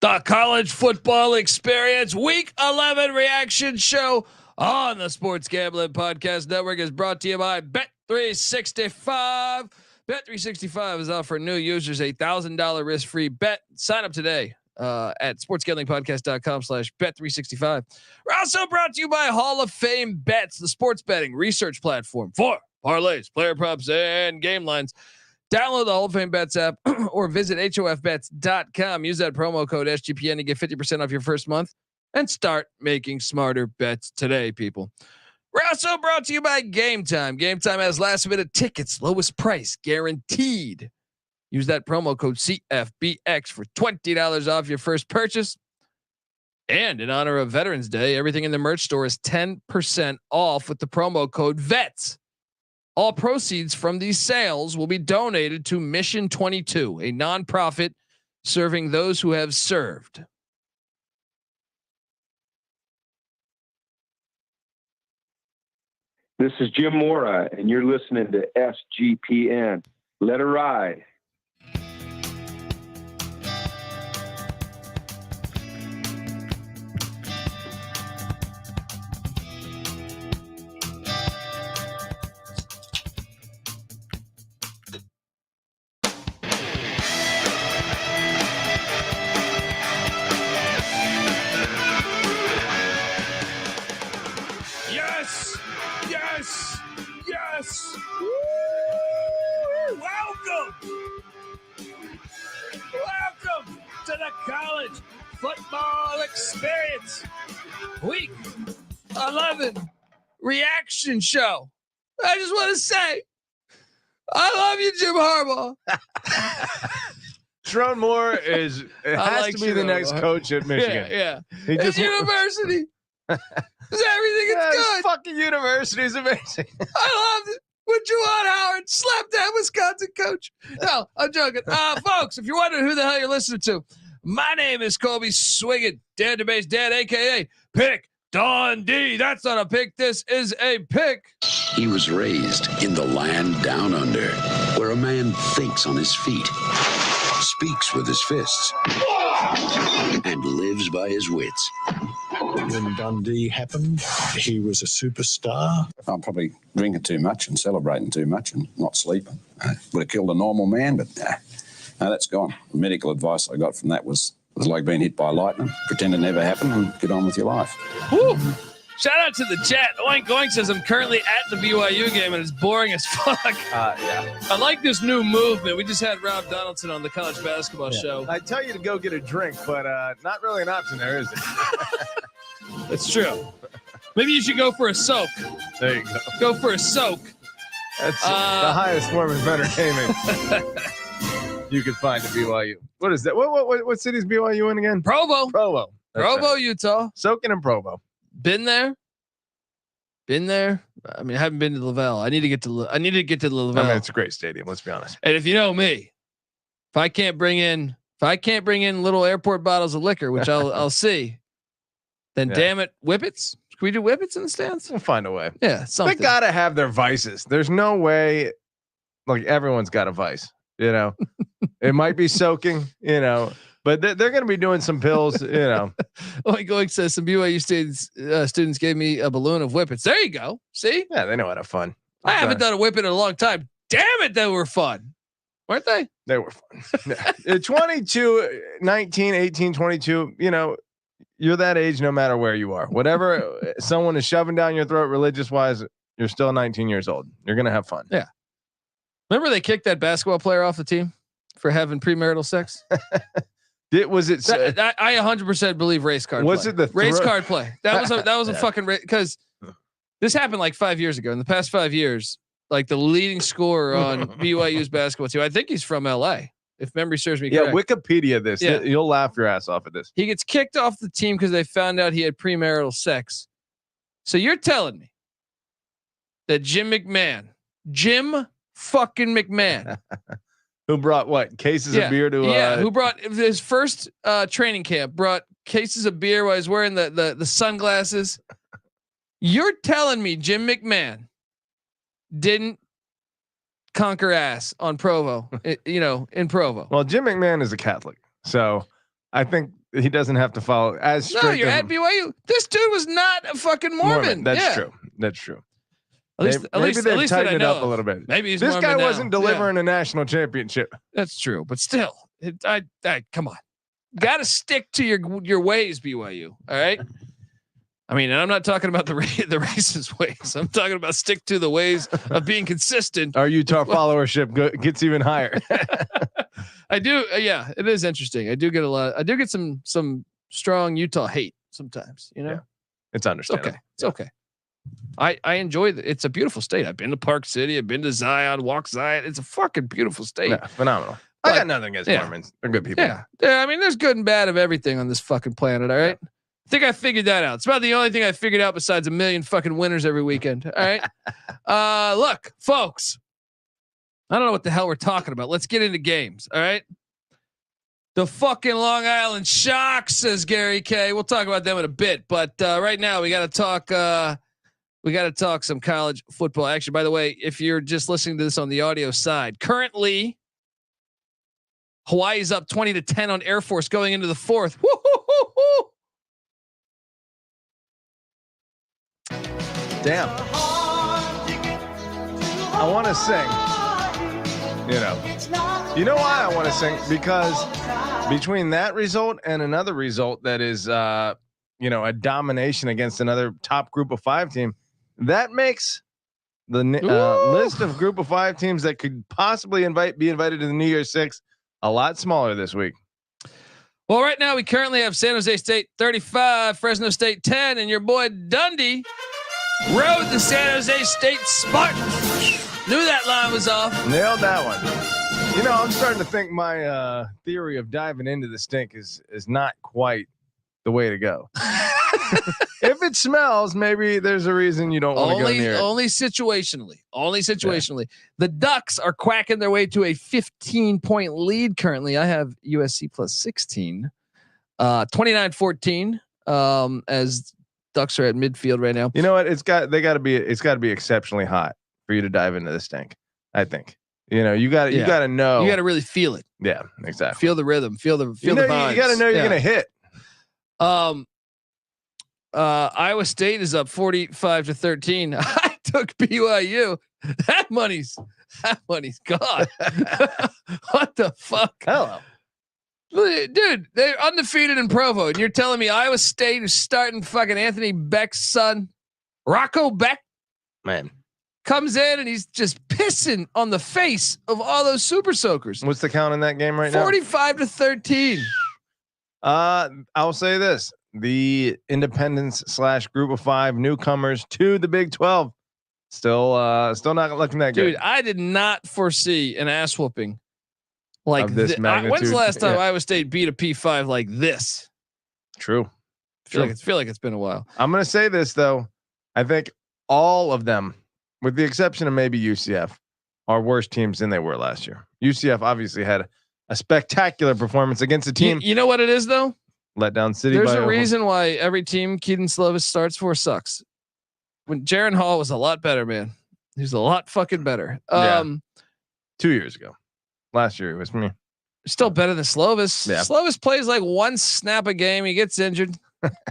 The college football experience week 11 reaction show on the Sports Gambling Podcast Network is brought to you by Bet365. Bet365 is offering new users $1,000 risk-free bet. Sign up today at sportsgamblingpodcast.com/bet365. We're also brought to you by Hall of Fame Bets, the sports betting research platform for parlays, player props, and game lines. Download the Hall of Fame Bets app or visit hofbets.com. Use that promo code SGPN to get 50% off your first month and start making smarter bets today, people. We're also brought to you by Game Time. Game Time has last minute tickets, lowest price guaranteed. Use that promo code CFBX for $20 off your first purchase. And in honor of Veterans Day, everything in the merch store is 10% off with the promo code VETS. All proceeds from these sales will be donated to Mission 22, a nonprofit serving those who have served. This is Jim Mora, and you're listening to SGPN. Let it ride. Yes. Woo! Welcome to the college football experience. Week 11 reaction show. I just want to say, I love you, Jim Harbaugh. Sharon Moore has to be the next coach at Michigan. Yeah. He just university. Everything is good. Fucking university is amazing. I loved it. When Juwan Howard slapped that Wisconsin coach. No, I'm joking. Folks, if you're wondering who the hell you're listening to, my name is Colby Swiggan, Dan DeBase Dad, a.k.a. Pick Dundee. That's not a pick. This is a pick. He was raised in the land down under, where a man thinks on his feet, speaks with his fists, and lives by his wits. When Dundee happened, he was a superstar. I'm probably drinking too much and celebrating too much and not sleeping. Would have killed a normal man, but no, that's gone. The medical advice I got from that was like being hit by lightning. Pretend it never happened and get on with your life. Woo. Shout out to the chat. Oink Oink says, I'm currently at the BYU game and it's boring as fuck. Yeah. I like this new movement. We just had Rob Donaldson on the college basketball show. I tell you to go get a drink, but not really an option there, is it? It's true. Maybe you should go for a soak. There you go. Go for a soak. That's the highest form of entertainment you could find at BYU. What is that? What city's BYU in again? Provo. Provo. That's Provo, right. Utah. Soaking in Provo. Been there. I mean, I haven't been to Lavelle. I need to get to Lavelle. I mean, it's a great stadium. Let's be honest. And if you know me, if I can't bring in little airport bottles of liquor, which I'll see, then damn it, whippets. Can we do whippets in the stands? We'll find a way. Yeah, something. They gotta have their vices. There's no way. Like everyone's got a vice. You know, it might be soaking. You know. But they're going to be doing some pills, you know. Like Oink says, some BYU students gave me a balloon of whippets. There you go. See? Yeah, they know how to have fun. I haven't done a whippet in a long time. Damn it, they were fun. Weren't they? They were fun. 22, 19, 18, 22, you know, you're that age no matter where you are. Whatever someone is shoving down your throat religious-wise, you're still 19 years old. You're going to have fun. Yeah. Remember they kicked that basketball player off the team for having premarital sex? I 100% believe race card. Was play. it the race card play? That was a fucking because this happened like 5 years ago. In the past 5 years, like the leading scorer on BYU's basketball team, I think he's from LA, if memory serves me correct. Yeah, Wikipedia this. Yeah. You'll laugh your ass off at this. He gets kicked off the team because they found out he had premarital sex. So you're telling me that Jim fucking McMahon. Who brought what cases of beer to? Who brought his first training camp? Brought cases of beer while he's wearing the sunglasses. You're telling me Jim McMahon didn't conquer ass on Provo? In Provo. Well, Jim McMahon is a Catholic, so I think he doesn't have to follow as strict. No, you're at BYU. This dude was not a fucking Mormon. That's true. That's true. At least they've tightened it up of. a little bit. Maybe he's this Mormon guy now. wasn't delivering a national championship. That's true, but still, I come on, got to stick to your ways, BYU. All right. I mean, and I'm not talking about the racist ways. I'm talking about stick to the ways of being consistent. Our Utah followership gets even higher. I do. Yeah, it is interesting. I do get a lot. I do get some strong Utah hate sometimes. You know, yeah, it's understandable. Okay. It's okay. I enjoy it. It's a beautiful state. I've been to Park City. I've been to Zion, Walk Zion. It's a fucking beautiful state. Yeah, phenomenal. But, I got nothing against Mormons. They're good people. Yeah. I mean, there's good and bad of everything on this fucking planet. All right. I think I figured that out. It's about the only thing I figured out besides a million fucking winners every weekend. All right. Look, folks, I don't know what the hell we're talking about. Let's get into games. All right. The fucking Long Island Sharks, says Gary K. We'll talk about them in a bit, but right now we got to talk. We got to talk some college football action. By the way, if you're just listening to this on the audio side, currently Hawaii's up 20-10 on Air Force going into the fourth. Woo-hoo-hoo-hoo. Damn. I want to sing. You know why I want to sing? Because between that result and another result that is, a domination against another top group of 5 team, that makes the list of group of 5 teams that could possibly be invited to the New Year's Six a lot smaller this week. Well, right now we currently have San Jose State 35, Fresno State 10, and your boy Dundee rode the San Jose State Spartans. Knew that line was off. Nailed that one. I'm starting to think my theory of diving into the stink is not quite the way to go. If it smells, maybe there's a reason you don't want to go near it. Only situationally. Yeah. The Ducks are quacking their way to a 15-point lead currently. I have USC plus 16, 29-14. As Ducks are at midfield right now. You know what? It's got to be exceptionally hot for you to dive into the stink. I think. You got to know. You got to really feel it. Yeah, exactly. Feel the rhythm. Feel the vibes. You got to know you're gonna hit. Iowa State is up 45-13. I took BYU. That money's gone. What the fuck? Hello. Dude, they're undefeated in Provo, and you're telling me Iowa State is starting fucking Anthony Beck's son, Rocco Beck, man, comes in and he's just pissing on the face of all those super soakers. What's the count in that game right now? 45-13. I'll say this: the independents / group of 5 newcomers to the Big 12 still not looking that good. Dude, I did not foresee an ass whooping like this magnitude. When's the last time Iowa State beat a P5 like this? True. I feel like it's been a while. I'm going to say this though. I think all of them, with the exception of maybe UCF, are worse teams than they were last year. UCF obviously had a spectacular performance against a team. You know what it is though? Let down city. There's a reason why every team Keaton Slovis starts for sucks. When Jaron Hall was a lot better, man. He was a lot fucking better. 2 years ago. Last year it was me. Still better than Slovis. Yeah. Slovis plays like one snap a game. He gets injured.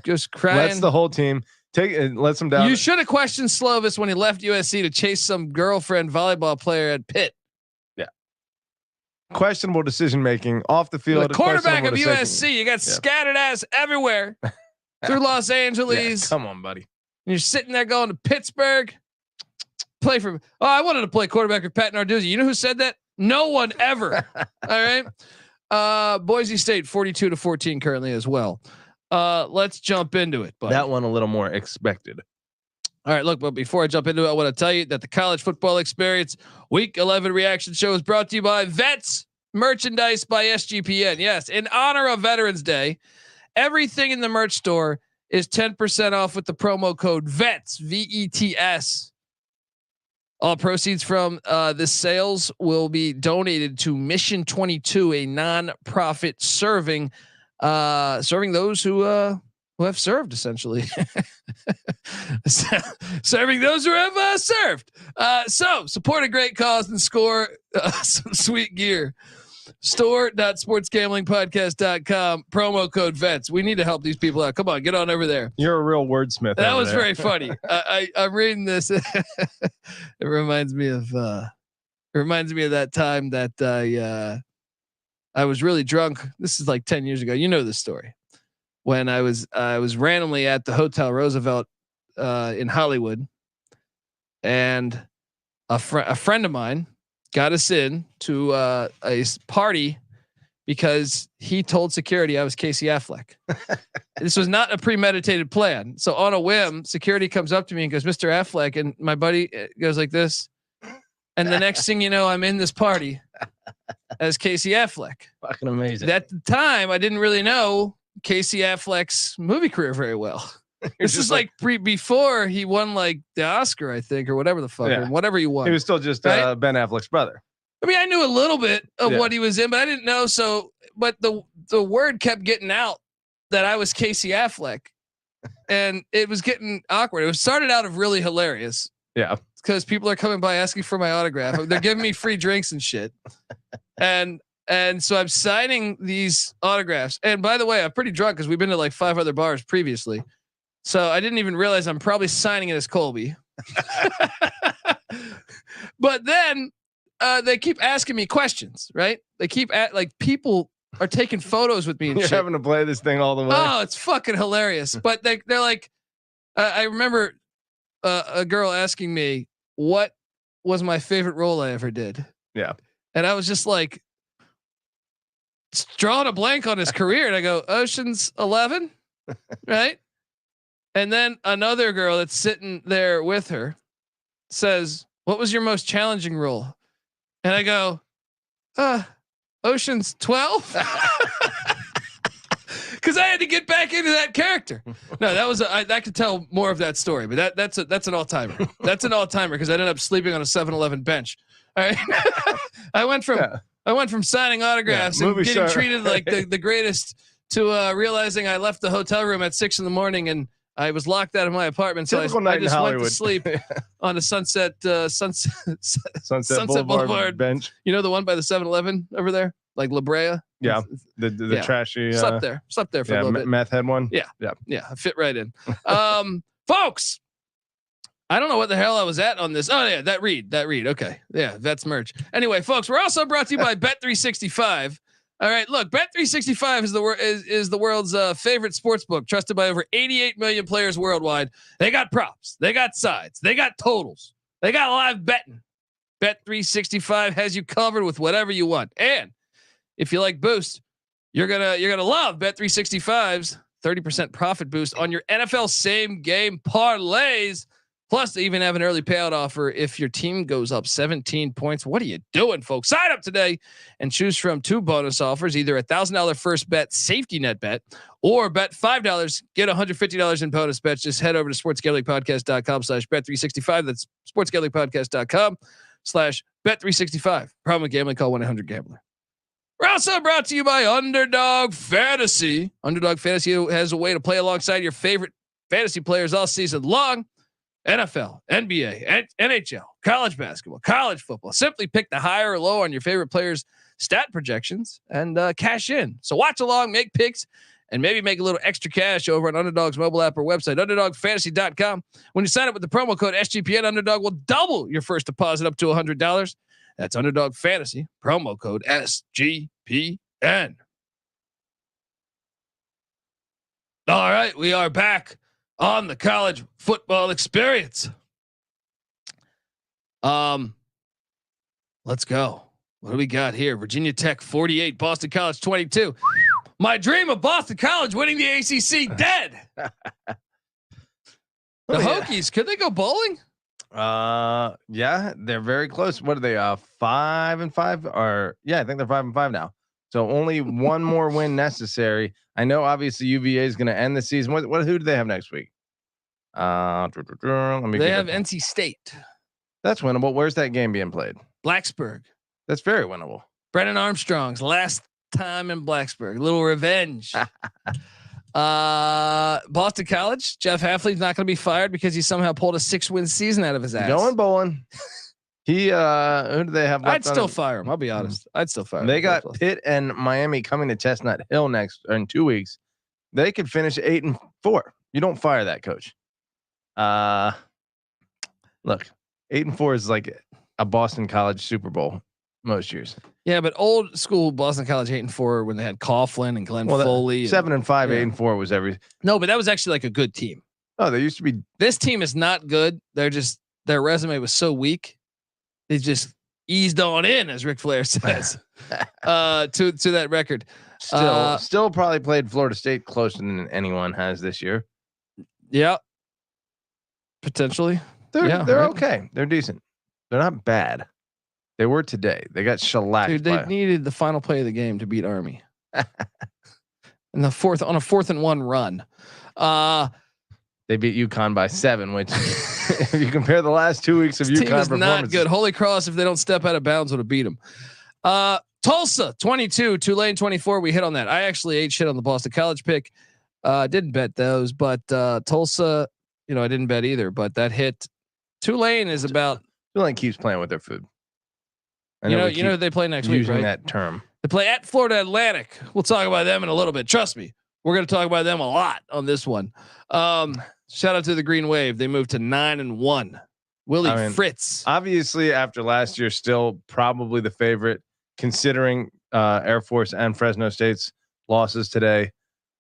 Just crying. Lets the whole team lets him down. You should have questioned Slovis when he left USC to chase some girlfriend volleyball player at Pitt. Yeah. Questionable decision making off the field. The quarterback of USC. You got scattered ass everywhere through Los Angeles. Come on, buddy. And you're sitting there going to Pittsburgh. Play for. Oh, I wanted to play quarterback for Pat Narduzzi. You know who said that? No one ever. All right. Boise State 42-14 currently as well. Let's jump into it. Buddy. That one a little more expected. All right, look, but before I jump into it, I want to tell you that the College Football Experience Week 11 reaction show is brought to you by Vets Merchandise by SGPN. Yes, in honor of Veterans Day, everything in the merch store is 10% off with the promo code VETS, VETS. All proceeds from this sales will be donated to Mission 22, a non-profit serving those who have served, essentially. Serving those who have served. So support a great cause and score some sweet gear. Store.sportsgamblingpodcast.com. Promo code VETS. We need to help these people out. Come on, get on over there. You're a real wordsmith. That was very funny. I'm reading this. It reminds me of that time that I was really drunk. This is like 10 years ago. You know this story. When I was randomly at the Hotel Roosevelt in Hollywood, and a friend of mine got us in to a party because he told security I was Casey Affleck. This was not a premeditated plan. So on a whim, security comes up to me and goes, "Mr. Affleck," and my buddy goes like this. And the next thing you know, I'm in this party as Casey Affleck. Fucking amazing. At the time, I didn't really know Casey Affleck's movie career very well. This is like before he won like the Oscar, I think, or whatever the fuck, or whatever he won. He was still just right? Ben Affleck's brother. I mean, I knew a little bit of what he was in, but I didn't know. So, but the word kept getting out that I was Casey Affleck, and it was getting awkward. It started out of really hilarious. Yeah. Because people are coming by asking for my autograph. They're giving me free drinks and shit. And so I'm signing these autographs. And by the way, I'm pretty drunk because we've been to like 5 other bars previously. So I didn't even realize I'm probably signing it as Colby. But then they keep asking me questions, right? They keep like people are taking photos with me and You're shit. having to play this thing all the way. Oh, it's fucking hilarious. But they're like, I remember a girl asking me what was my favorite role I ever did. Yeah. And I was just like drawing a blank on his career. And I go, Ocean's 11. Right. And then another girl that's sitting there with her says, "What was your most challenging role?" And I go, Ocean's 12. Cause I had to get back into that character. No, that was I could tell more of that story, but that's an all timer. That's an all timer because I ended up sleeping on a 7-Eleven bench. All right, I went from signing autographs and getting treated like the greatest to realizing I left the hotel room at 6 a.m. and I was locked out of my apartment. So I just went to sleep on the Sunset Boulevard bench. You know the one by the 7-Eleven over there, like La Brea. Yeah, the trashy. Slept there for a little bit. Meth head one. Yeah. I fit right in. Folks, I don't know what the hell I was at on this. Oh yeah, that read. Okay, yeah, that's merch. Anyway, folks, we're also brought to you by Bet365. All right, look, Bet365 is the world's favorite sports book, trusted by over 88 million players worldwide. They got props, they got sides, they got totals, they got live betting. Bet365 has you covered with whatever you want. And if you like boost, you're gonna love Bet365's 30% profit boost on your NFL same game parlays. Plus, they even have an early payout offer if your team goes up 17 points. What are you doing, folks? Sign up today and choose from 2 bonus offers, either $1,000 first bet safety net bet or bet $5, get $150 in bonus bets. Just head over to sportsgamblingpodcast.com/bet365. That's sportsgamblingpodcast.com/bet365. Problem with gambling, call 1-800-GAMBLER. We're also brought to you by Underdog Fantasy. Underdog Fantasy has a way to play alongside your favorite fantasy players all season long. NFL, NBA, NHL, college basketball, college football. Simply pick the high or low on your favorite players' stat projections and cash in. So watch along, make picks, and maybe make a little extra cash over on Underdog's mobile app or website, underdogfantasy.com. When you sign up with the promo code SGPN, Underdog will double your first deposit up to $100. That's Underdog Fantasy, promo code SGPN. All right, we are back on the college football experience. Let's go. What do we got here? Virginia Tech 48, Boston College 22. My dream of Boston College winning the ACC dead. The Hokies, could they go bowling? Yeah, they're very close. What are they? 5-5 or yeah, I think they're 5-5 now. So only one more win necessary. I know obviously UVA is going to end the season. Who do they have next week? They have NC State. That's winnable. Where's that game being played? Blacksburg. That's very winnable. Brennan Armstrong's last time in Blacksburg. A little revenge. Boston College. Jeff Hafley's not going to be fired because he somehow pulled a 6-win season out of his ass. Going bowling. He who do they have left? I'd still fire him. I'll be honest. I'd still fire him. They got Pitt and Miami coming to Chestnut Hill in 2 weeks. They could finish 8-4. You don't fire that coach. Look, 8-4 is like a Boston College Super Bowl most years. Yeah, but old school Boston College 8-4 when they had Coughlin and Glenn Foley. 7-5, 8-4 was every. No, but that was actually like a good team. Oh, they used to be. This team is not good. Their resume was so weak. They just eased on in, as Ric Flair says, to that record. Still probably played Florida State closer than anyone has this year. Yeah, potentially. They're okay. They're decent. They're not bad. They were today. They got shellacked. Dude, they needed the final play of the game to beat Army. In the fourth on a 4th and 1 run. They beat UConn by 7, which if you compare the last 2 weeks of UConn team is performances, not good. Holy Cross, if they don't step out of bounds, would have beat them. Tulsa 22, Tulane 24. We hit on that. I actually ate shit on the Boston College pick. Didn't bet those, but Tulsa, I didn't bet either. But that hit. Tulane is about. Tulane keeps playing with their food. You know they play next week, using right? that term. They play at Florida Atlantic. We'll talk about them in a little bit. Trust me, we're going to talk about them a lot on this one. Shout out to the Green Wave. They moved to 9-1. Willie Fritz. Obviously, after last year, still probably the favorite, considering Air Force and Fresno State's losses today.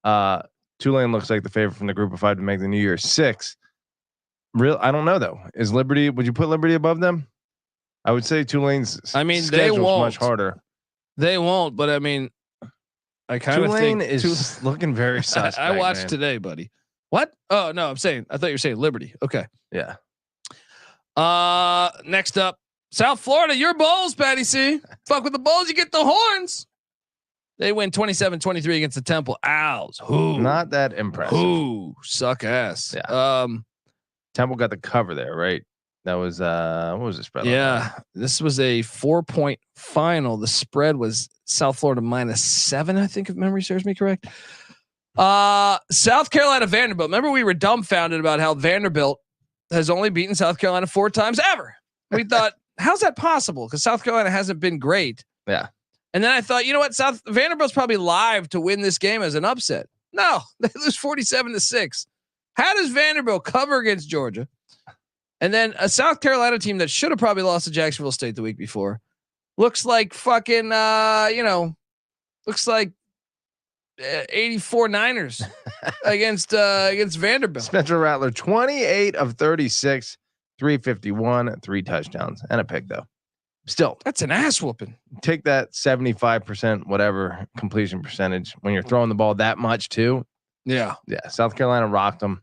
Tulane looks like the favorite from the group of 5 to make the New Year's 6. I don't know though. Is Liberty? Would you put Liberty above them? I would say Tulane's. They won't. Much harder. They won't. But I kind of think Tulane is looking very suspect. I watched today, buddy. What? Oh no, I thought you were saying Liberty. Okay. Yeah. Next up, South Florida. Your Bulls, Patty C. Fuck with the Bulls, you get the horns. They win 27-23 against the Temple Owls. Who? Not that impressive. Who? Suck ass. Yeah. Temple got the cover there, right? That was what was the spread? Yeah, this was a 4-point final. The spread was South Florida -7, I think, if memory serves me correct. South Carolina Vanderbilt. Remember, we were dumbfounded about how Vanderbilt has only beaten South Carolina 4 times ever. We thought, how's that possible? Because South Carolina hasn't been great. Yeah. And then I thought, you know what? Vanderbilt's probably live to win this game as an upset. No, they lose 47-6. How does Vanderbilt cover against Georgia? And then a South Carolina team that should have probably lost to Jacksonville State the week before looks like fucking, looks like 84 Niners against Vanderbilt. Spencer Rattler, 28 of 36, 351, 3 touchdowns and a pick though. Still, that's an ass whooping. Take that 75% whatever completion percentage when you're throwing the ball that much too. Yeah. South Carolina rocked them.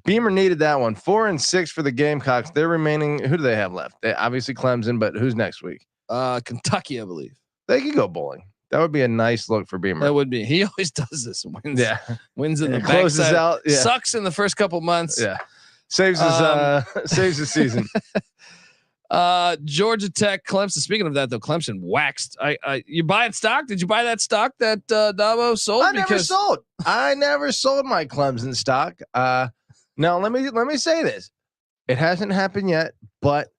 Beamer needed that one. 4-6 for the Gamecocks. They're remaining. Who do they have left? They obviously Clemson, but who's next week? Kentucky, I believe. They could go bowling. That would be a nice look for Beamer. That would be. He always does this. Wins. Yeah. Wins in the closes backside. out. Yeah. Sucks in the first couple months. Yeah. Saves his season. Georgia Tech, Clemson. Speaking of that, though, Clemson waxed. You buying stock? Did you buy that stock that Dabo sold? I never sold my Clemson stock. Now let me say this. It hasn't happened yet, but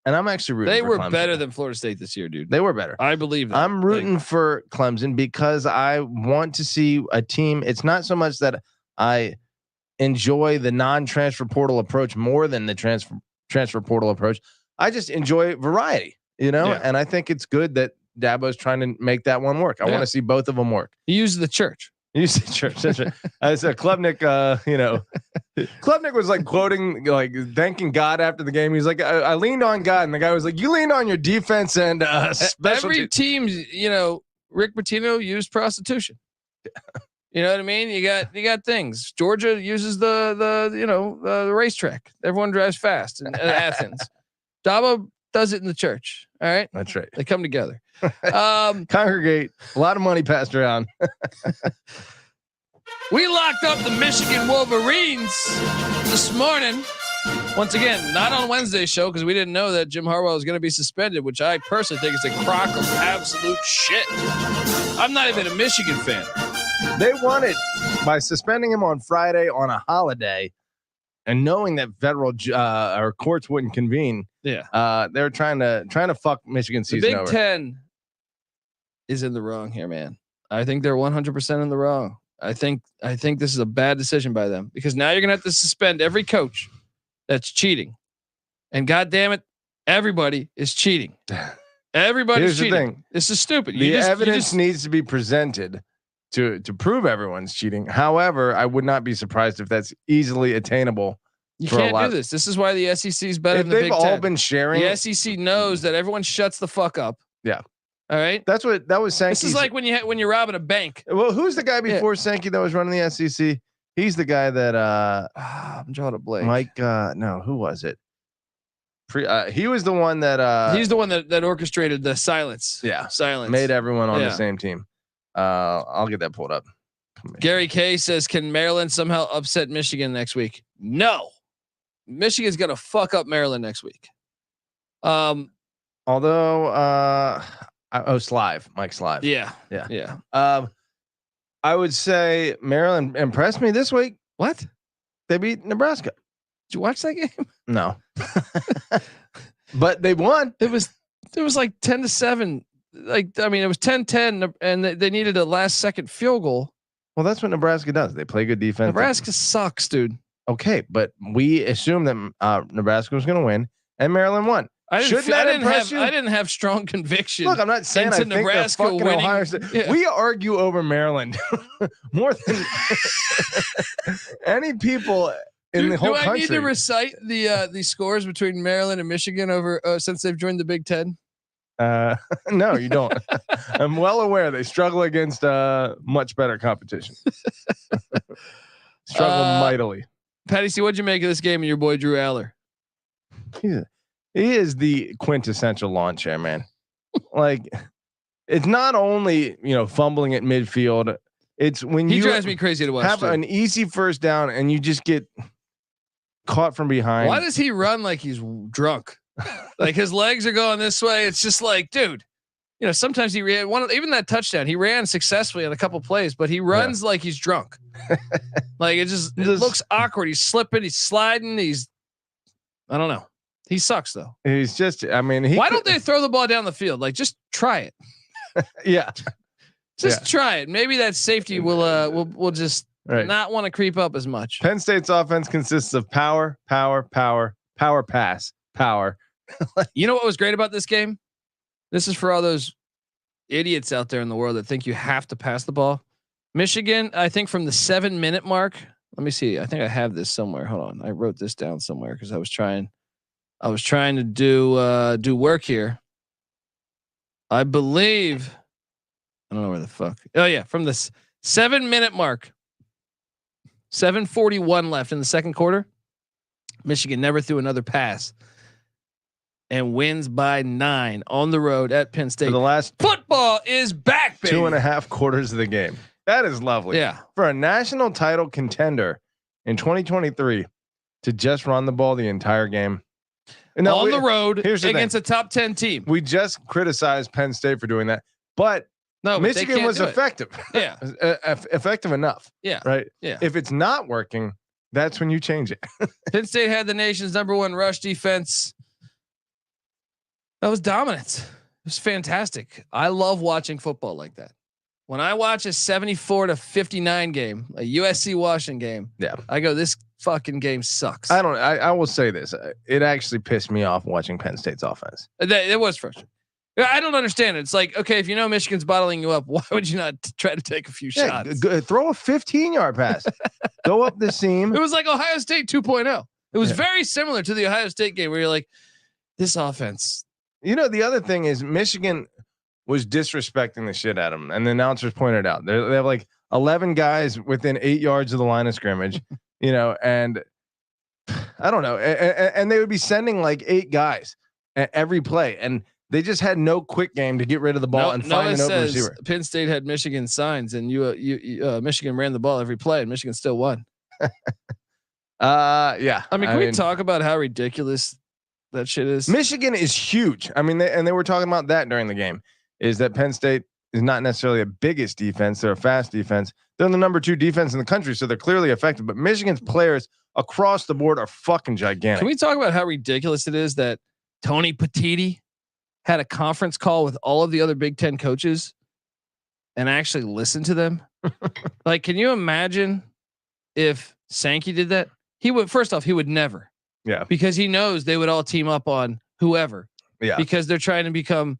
I'm actually rooting. They for were Clemson. better than Florida State this year, dude. They were better. I believe that. I'm rooting for Clemson because I want to see a team. It's not so much that I enjoy the non-transfer portal approach more than the transfer portal approach. I just enjoy variety, and I think it's good that Dabo's trying to make that one work. I want to see both of them work. He uses the church. That's right. I said Klubnik, Klubnik was like quoting, like thanking God after the game. He's like, I leaned on God. And the guy was like, you leaned on your defense and special. Every team, Rick Pitino used prostitution. You know what I mean? You got things. Georgia uses the racetrack. Everyone drives fast in Athens. Dabo does it in the church. All right. That's right. They come together. Congregate. A lot of money passed around. We locked up the Michigan Wolverines this morning. Once again, not on Wednesday's show because we didn't know that Jim Harbaugh was going to be suspended, which I personally think is a crock of absolute shit. I'm not even a Michigan fan. They won it by suspending him on Friday on a holiday. and knowing that federal or courts wouldn't convene, they're trying to fuck Michigan The season Big over. 10 is in the wrong here, man. I think they're 100% in the wrong. I think this is a bad decision by them because now you're gonna have to suspend every coach that's cheating, and God damn it, everybody is cheating. Everybody's cheating. The thing. This is stupid. The evidence needs to be presented to prove everyone's cheating. However, I would not be surprised if that's easily attainable. You can't do this. This is why the SEC is better than the Big Ten. They've all been sharing. The SEC knows that everyone shuts the fuck up. Yeah. All right. That's what that was. This is like when you're robbing a bank. Well, who's the guy before Sankey that was running the SEC? He's the guy that I'm drawing a blank. Mike. No, who was it? He was the one that he's the one that orchestrated the silence. Yeah, silence made everyone on the same team. I'll get that pulled up. Gary K says, "Can Maryland somehow upset Michigan next week?" No, Michigan's gonna fuck up Maryland next week. Although Mike Slive. Yeah. I would say Maryland impressed me this week. What? They beat Nebraska. Did you watch that game? No. But they won. It was like 10-7. Like, I mean, it was 10-10 and they needed a last second field goal. Well, that's what Nebraska does. They play good defense. Nebraska sucks, dude. Okay, but we assumed that Nebraska was going to win and Maryland won. I didn't have strong conviction. Look, I'm not saying I think Nebraska they're fucking winning. Ohio State. Yeah. We argue over Maryland more than any people in the whole country. Do I need to recite the scores between Maryland and Michigan over since they've joined the Big Ten? No, you don't. I'm well aware they struggle against much better competition. Struggle mightily. Patty C, what'd you make of this game and your boy Drew Aller? He is the quintessential lawn chair, man. Like, it's not only fumbling at midfield. It's when he drives me crazy to watch. Have an easy first down and you just get caught from behind. Why does he run like he's drunk? Like his legs are going this way. It's just like, dude. Sometimes he ran even that touchdown. He ran successfully on a couple plays, but he runs like he's drunk. Like it looks awkward. He's slipping. He's sliding. I don't know. He sucks though. He's just. I mean, why don't they throw the ball down the field? Like just try it. Yeah. Just try it. Maybe that safety will just not want to creep up as much. Penn State's offense consists of power, pass, power. You know what was great about this game? This is for all those idiots out there in the world that think you have to pass the ball. Michigan, I think from the 7-minute mark. Let me see. I think I have this somewhere. Hold on. I wrote this down somewhere because I was trying to do work here. I believe. I don't know where the fuck. Oh yeah, from the 7-minute mark. 7:41 left in the second quarter. Michigan never threw another pass. And wins by 9 on the road at Penn State. For the last football is back, baby. 2.5 quarters of the game. That is lovely. Yeah. For a national title contender in 2023 to just run the ball the entire game. And on the road against a top 10 team. We just criticized Penn State for doing that, but Michigan was effective. Yeah. Effective enough. Yeah. Right. Yeah. If it's not working, that's when you change it. Penn State had the nation's #1 rush defense. That was dominant. It was fantastic. I love watching football like that. When I watch a 74-59 game, a USC Washington game, I go, this fucking game sucks. I will say this. It actually pissed me off watching Penn State's offense. It was frustrating. I don't understand it. It's like, okay, if you know Michigan's bottling you up, why would you not try to take a few shots? Throw a 15-yard pass. Go up the seam. It was like Ohio State 2.0. It was very similar to the Ohio State game where you're like, this offense. The other thing is Michigan was disrespecting the shit out of them. And the announcers pointed out they have like 11 guys within 8 yards of the line of scrimmage, and I don't know. And they would be sending like 8 guys at every play. And they just had no quick game to get rid of the ball and find an open receiver. Penn State had Michigan signs and Michigan ran the ball every play and Michigan still won. Yeah. I mean, can we talk about how ridiculous that shit is? Michigan is huge. I mean, they were talking about that during the game, is that Penn State is not necessarily a biggest defense. They're a fast defense. They're the #2 defense in the country. So they're clearly effective, but Michigan's players across the board are fucking gigantic. Can we talk about how ridiculous it is that Tony Petitti had a conference call with all of the other Big Ten coaches and actually listened to them? Like, can you imagine if Sankey did that? He would, first off, he would never. Yeah. Because he knows they would all team up on whoever. Yeah. Because they're trying to become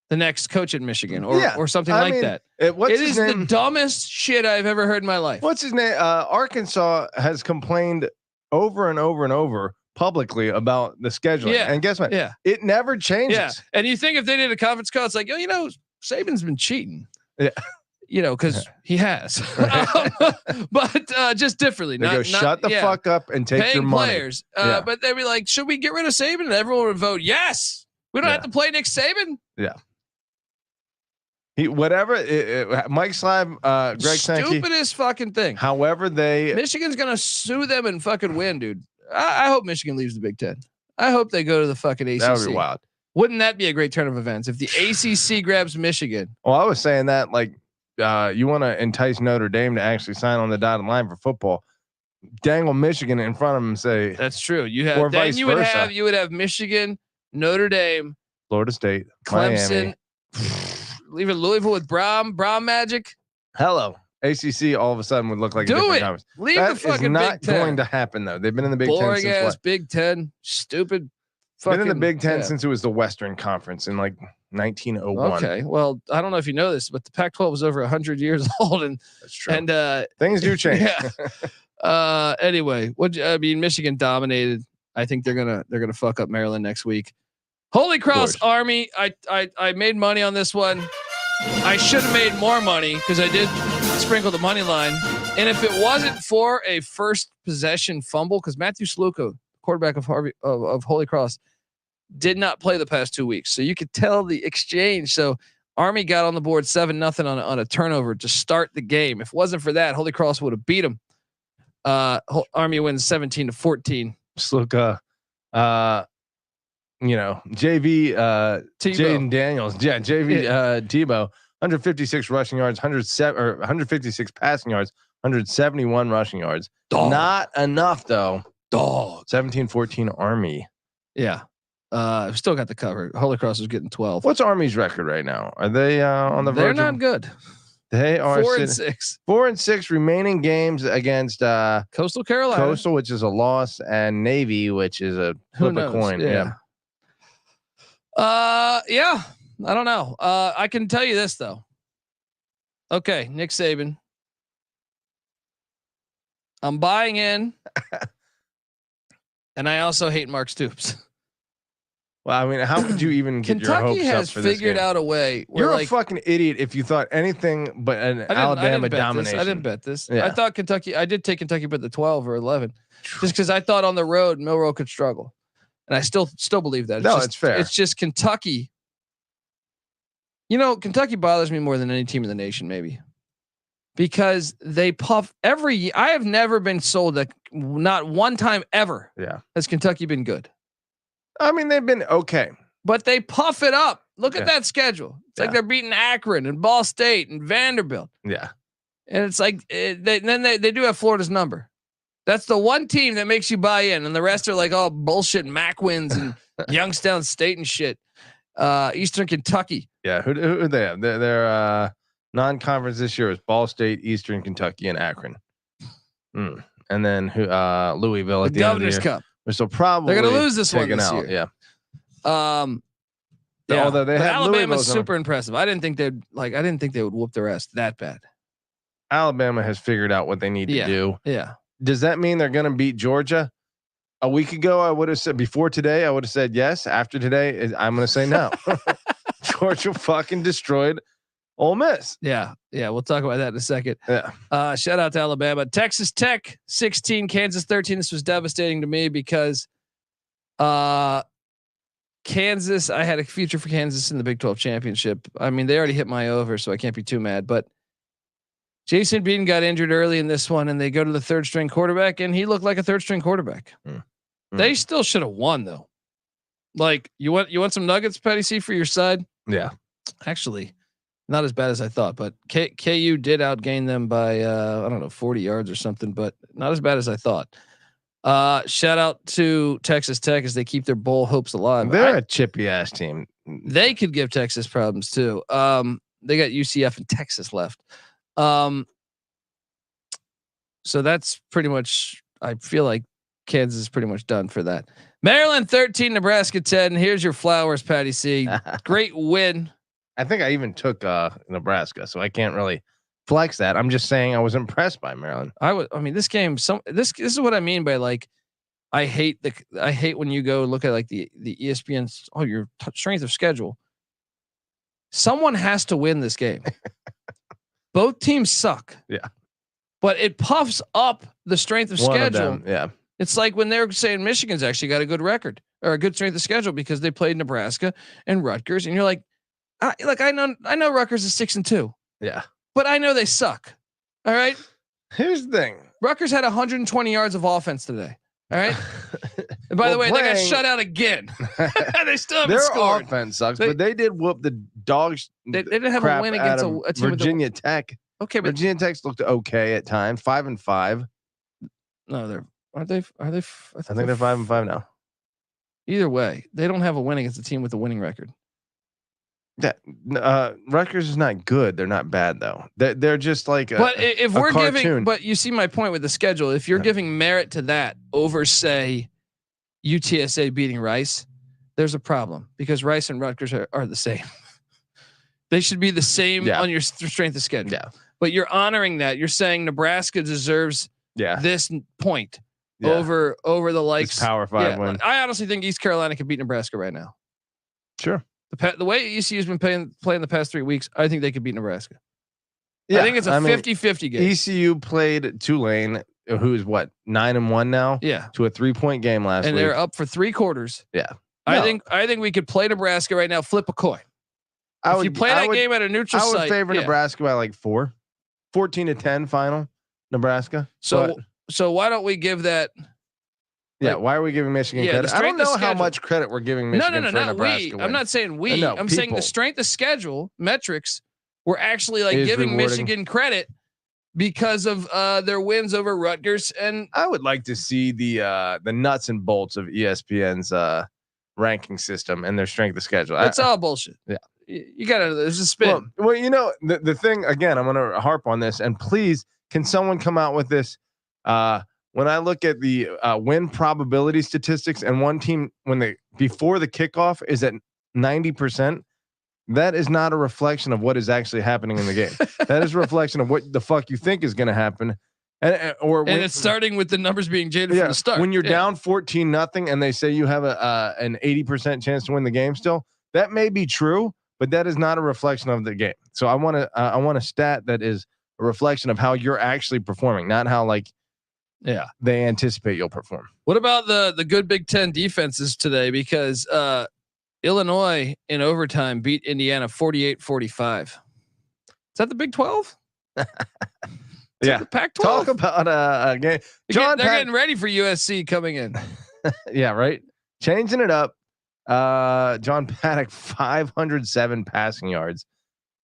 the next coach at Michigan or something like that. It is the dumbest shit I've ever heard in my life. What's his name? Arkansas has complained over and over and over publicly about the scheduling. Yeah. And guess what? Yeah. It never changes. Yeah. And you think if they did a conference call, it's like, oh, Saban's been cheating. Yeah. Because he has, but just differently. They go, shut the fuck up and take your money. Players. But they'd be like, should we get rid of Saban? And everyone would vote yes. We don't have to play Nick Saban. Yeah. Mike Slab, Greg Sankey. Stupidest fucking thing. However, Michigan's gonna sue them and fucking win, dude. I hope Michigan leaves the Big Ten. I hope they go to the fucking ACC. That would be wild. Wouldn't that be a great turn of events if the ACC grabs Michigan? Well, I was saying that you want to entice Notre Dame to actually sign on the dotted line for football. Dangle Michigan in front of them and say that's true. You have or then vice you would versa. have Michigan, Notre Dame, Florida State, Clemson, Miami. leave it Louisville with Brown Magic. Hello. ACC all of a sudden would look like a Do different it. conference. Leave That the fucking is not Big Ten. going to happen though. They've been in the Big Ten Boring since ass what? Big Ten. Stupid. Been in the Big Ten since it was the Western Conference in like 1901. Okay. Well, I don't know if you know this, but the Pac-12 was over 100 years old, and That's true. and things do change. Yeah. Anyway, Michigan dominated. I think they're gonna fuck up Maryland next week. Holy Cross Army. I made money on this one. I should have made more money because I did sprinkle the money line. And if it wasn't for a first possession fumble, because Matthew Sluka, quarterback of Holy Cross, did not play the past 2 weeks, so you could tell the exchange. So Army got on the board 7-0 on a turnover to start the game. If it wasn't for that, Holy Cross would have beat them. Army wins 17-14. Sluka, JV, Jaden Daniels, Tebow, 156 rushing yards, 156 passing yards, 171 rushing yards. Dog. Not enough though. Dog. 17-14 Army. Yeah. Still got the cover. Holy Cross is getting 12. What's Army's record right now? Are they on the verge? They're not good. They are 4-6. 4-6 remaining games against Coastal Carolina. Coastal, which is a loss, and Navy, which is a flip a coin. Yeah. Yeah. I don't know. I can tell you this though. Okay, Nick Saban. I'm buying in. And I also hate Mark Stoops. Well, I mean, how could you even get your hopes Kentucky has up for this figured game? out a way. Where You're a fucking idiot if you thought anything but an Alabama domination. I didn't bet this. Yeah. I thought Kentucky. I did take Kentucky, but the 12 or 11, just because I thought on the road Milroe could struggle, and I still believe that. It's fair. It's just Kentucky. Kentucky bothers me more than any team in the nation, maybe, because they puff every year. I have never been sold that not one time ever. Yeah, has Kentucky been good? I mean, they've been okay, but they puff it up. Look at that schedule. It's like they're beating Akron and Ball State and Vanderbilt. Yeah. And it's like, they do have Florida's number. That's the one team that makes you buy in. And the rest are like all bullshit MAC wins and Youngstown State and shit. Eastern Kentucky. Yeah. Who they have? Their non-conference this year is Ball State, Eastern Kentucky, and Akron. And then Louisville at the Governor's end of the year. Cup. So probably they're going to lose this one this out. year. Yeah. Although they had Alabama's super impressive. I didn't think they would whoop their ass that bad. Alabama has figured out what they need to do. Yeah. Does that mean they're going to beat Georgia? A week ago, I would have said before today, I would have said yes. After today, I'm going to say no. Georgia fucking destroyed Ole Miss. Yeah. Yeah. We'll talk about that in a second. Yeah. Shout out to Alabama. Texas Tech 16, Kansas 13. This was devastating to me because Kansas, I had a future for Kansas in the Big 12 championship. I mean, they already hit my over, so I can't be too mad, but Jason Beaton got injured early in this one and they go to the third string quarterback and he looked like a third string quarterback. They still should have won though. Like you want some nuggets, Patty C, for your side? Yeah. Actually, not as bad as I thought, but KU did outgain them by 40 yards or something, but not as bad as I thought. Shout out to Texas Tech as they keep their bowl hopes alive. They're a chippy ass team. They could give Texas problems too. They got UCF and Texas left. So that's pretty much. I feel like Kansas is pretty much done for that. Maryland 13, Nebraska 10. Here's your flowers, Patty C. Great win. I think I even took Nebraska, so I can't really flex that. I'm just saying I was impressed by Maryland. I mean, this game. This is what I mean by like. I hate when you go look at like the ESPN. Oh, your strength of schedule. Someone has to win this game. Both teams suck. Yeah, but it puffs up the strength of schedule. Yeah, it's like when they're saying Michigan's actually got a good record or a good strength of schedule because they played Nebraska and Rutgers, and you're like, I know Rutgers is 6-2. Yeah, but I know they suck. All right. Here's the thing: Rutgers had 120 yards of offense today. All right. And by the way, they got shut out again. They still haven't scored. Their offense sucks, but they did whoop the dogs. They didn't have a win against a team Virginia Tech. Okay, but Virginia Tech's looked okay at times. 5-5. No, aren't they? Are they? I think they're 5-5 now. Either way, they don't have a win against a team with a winning record. Yeah, Rutgers is not good. They're not bad though. They're just like. But if we're giving, but you see my point with the schedule. If you're giving merit to that over, say, UTSA beating Rice, there's a problem because Rice and Rutgers are the same. They should be the same on your strength of schedule. Yeah. But you're honoring that. You're saying Nebraska deserves this point over the likes. This Power 5 win. I honestly think East Carolina could beat Nebraska right now. Sure. The way ECU has been playing the past 3 weeks, I think they could beat Nebraska. Yeah, I think it's a 50-50 game. ECU played Tulane, who's 9-1 now. Yeah, to a 3-point game last week, and they're up for 3 quarters. Yeah, I think we could play Nebraska right now. Flip a coin. If you play that game at a neutral site, I would favor Nebraska by like 14-10 final. Nebraska. So why don't we give that? Yeah, why are we giving Michigan credit? I don't know how much credit we're giving Michigan for Nebraska. I'm not saying we. I'm saying the strength of schedule metrics. We're actually like giving rewarding. Michigan credit because of their wins over Rutgers. And I would like to see the nuts and bolts of ESPN's ranking system and their strength of schedule. That's all bullshit. Yeah, you gotta. There's a spin. Well, the thing again. I'm gonna harp on this, and please, can someone come out with this? When I look at the win probability statistics and one team before the kickoff is at 90%, that is not a reflection of what is actually happening in the game. That is a reflection of what the fuck you think is going to happen. And it's starting with the numbers being jaded from the start. When you're down 14-0 and they say you have an 80% chance to win the game still, that may be true, but that is not a reflection of the game. So I want a stat that is a reflection of how you're actually performing, not how they anticipate you'll perform. What about the good Big Ten defenses today? Because Illinois in overtime beat Indiana 48-45. Is that the Big 12? Yeah, the Pac-12. Talk about a game. They're getting ready for USC coming in. Yeah, right. Changing it up. John Paddock 507 passing yards,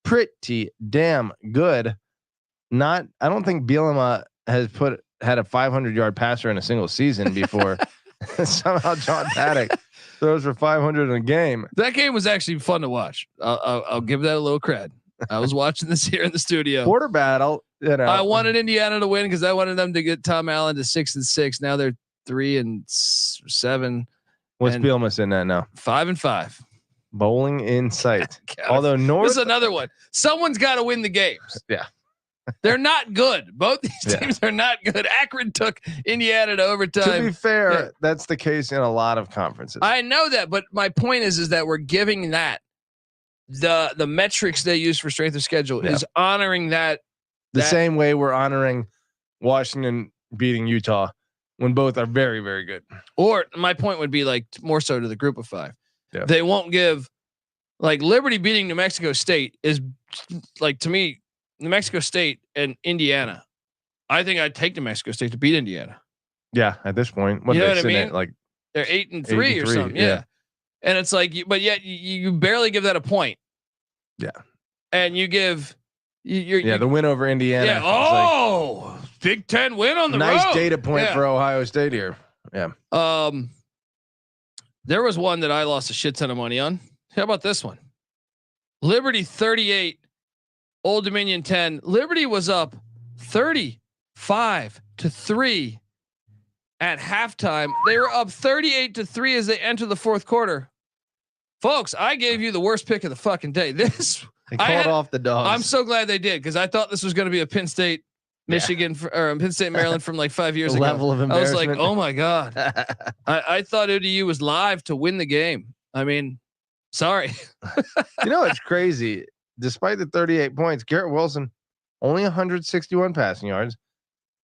pretty damn good. I don't think Bielema has had a 500-yard passer in a single season before. Somehow John Paddock throws for 500 in a game. That game was actually fun to watch. I'll give that a little cred. I was watching this here in the studio. Quarter battle. I wanted Indiana to win because I wanted them to get Tom Allen to 6-6. Now they're 3-7. What's Bielema in that now? 5-5. Bowling in sight. Although North, this is another one. Someone's got to win the games. Yeah. They're not good. Both these teams are not good. Akron took Indiana to overtime. To be fair, that's the case in a lot of conferences. I know that, but my point is that we're giving that the metrics they use for strength of schedule is honoring that the same way we're honoring Washington beating Utah when both are very, very good. Or my point would be like more so to the group of 5. Yeah. They won't give like Liberty beating New Mexico State is like, to me, New Mexico State and Indiana. I think I'd take New Mexico State to beat Indiana. Yeah, at this point, you know what I mean? Like they're 8-3 or something. Yeah. And it's like, but yet you barely give that a point. Yeah. And you give the win over Indiana. Yeah. Oh, Big Ten win on the road. Nice data point for Ohio State here. There was one that I lost a shit ton of money on. How about this one? Liberty 38, Old Dominion 10. Liberty was up 35-3 at halftime. They were up 38-3 as they enter the fourth quarter. Folks, I gave you the worst pick of the fucking day. They called off the dogs. I'm so glad they did because I thought this was going to be a Penn State, Michigan, or Penn State, Maryland from like 5 years ago. Level of embarrassment. I was like, oh my God. I thought ODU was live to win the game. I mean, sorry. It's crazy. Despite the 38 points, Garrett Wilson only 161 passing yards.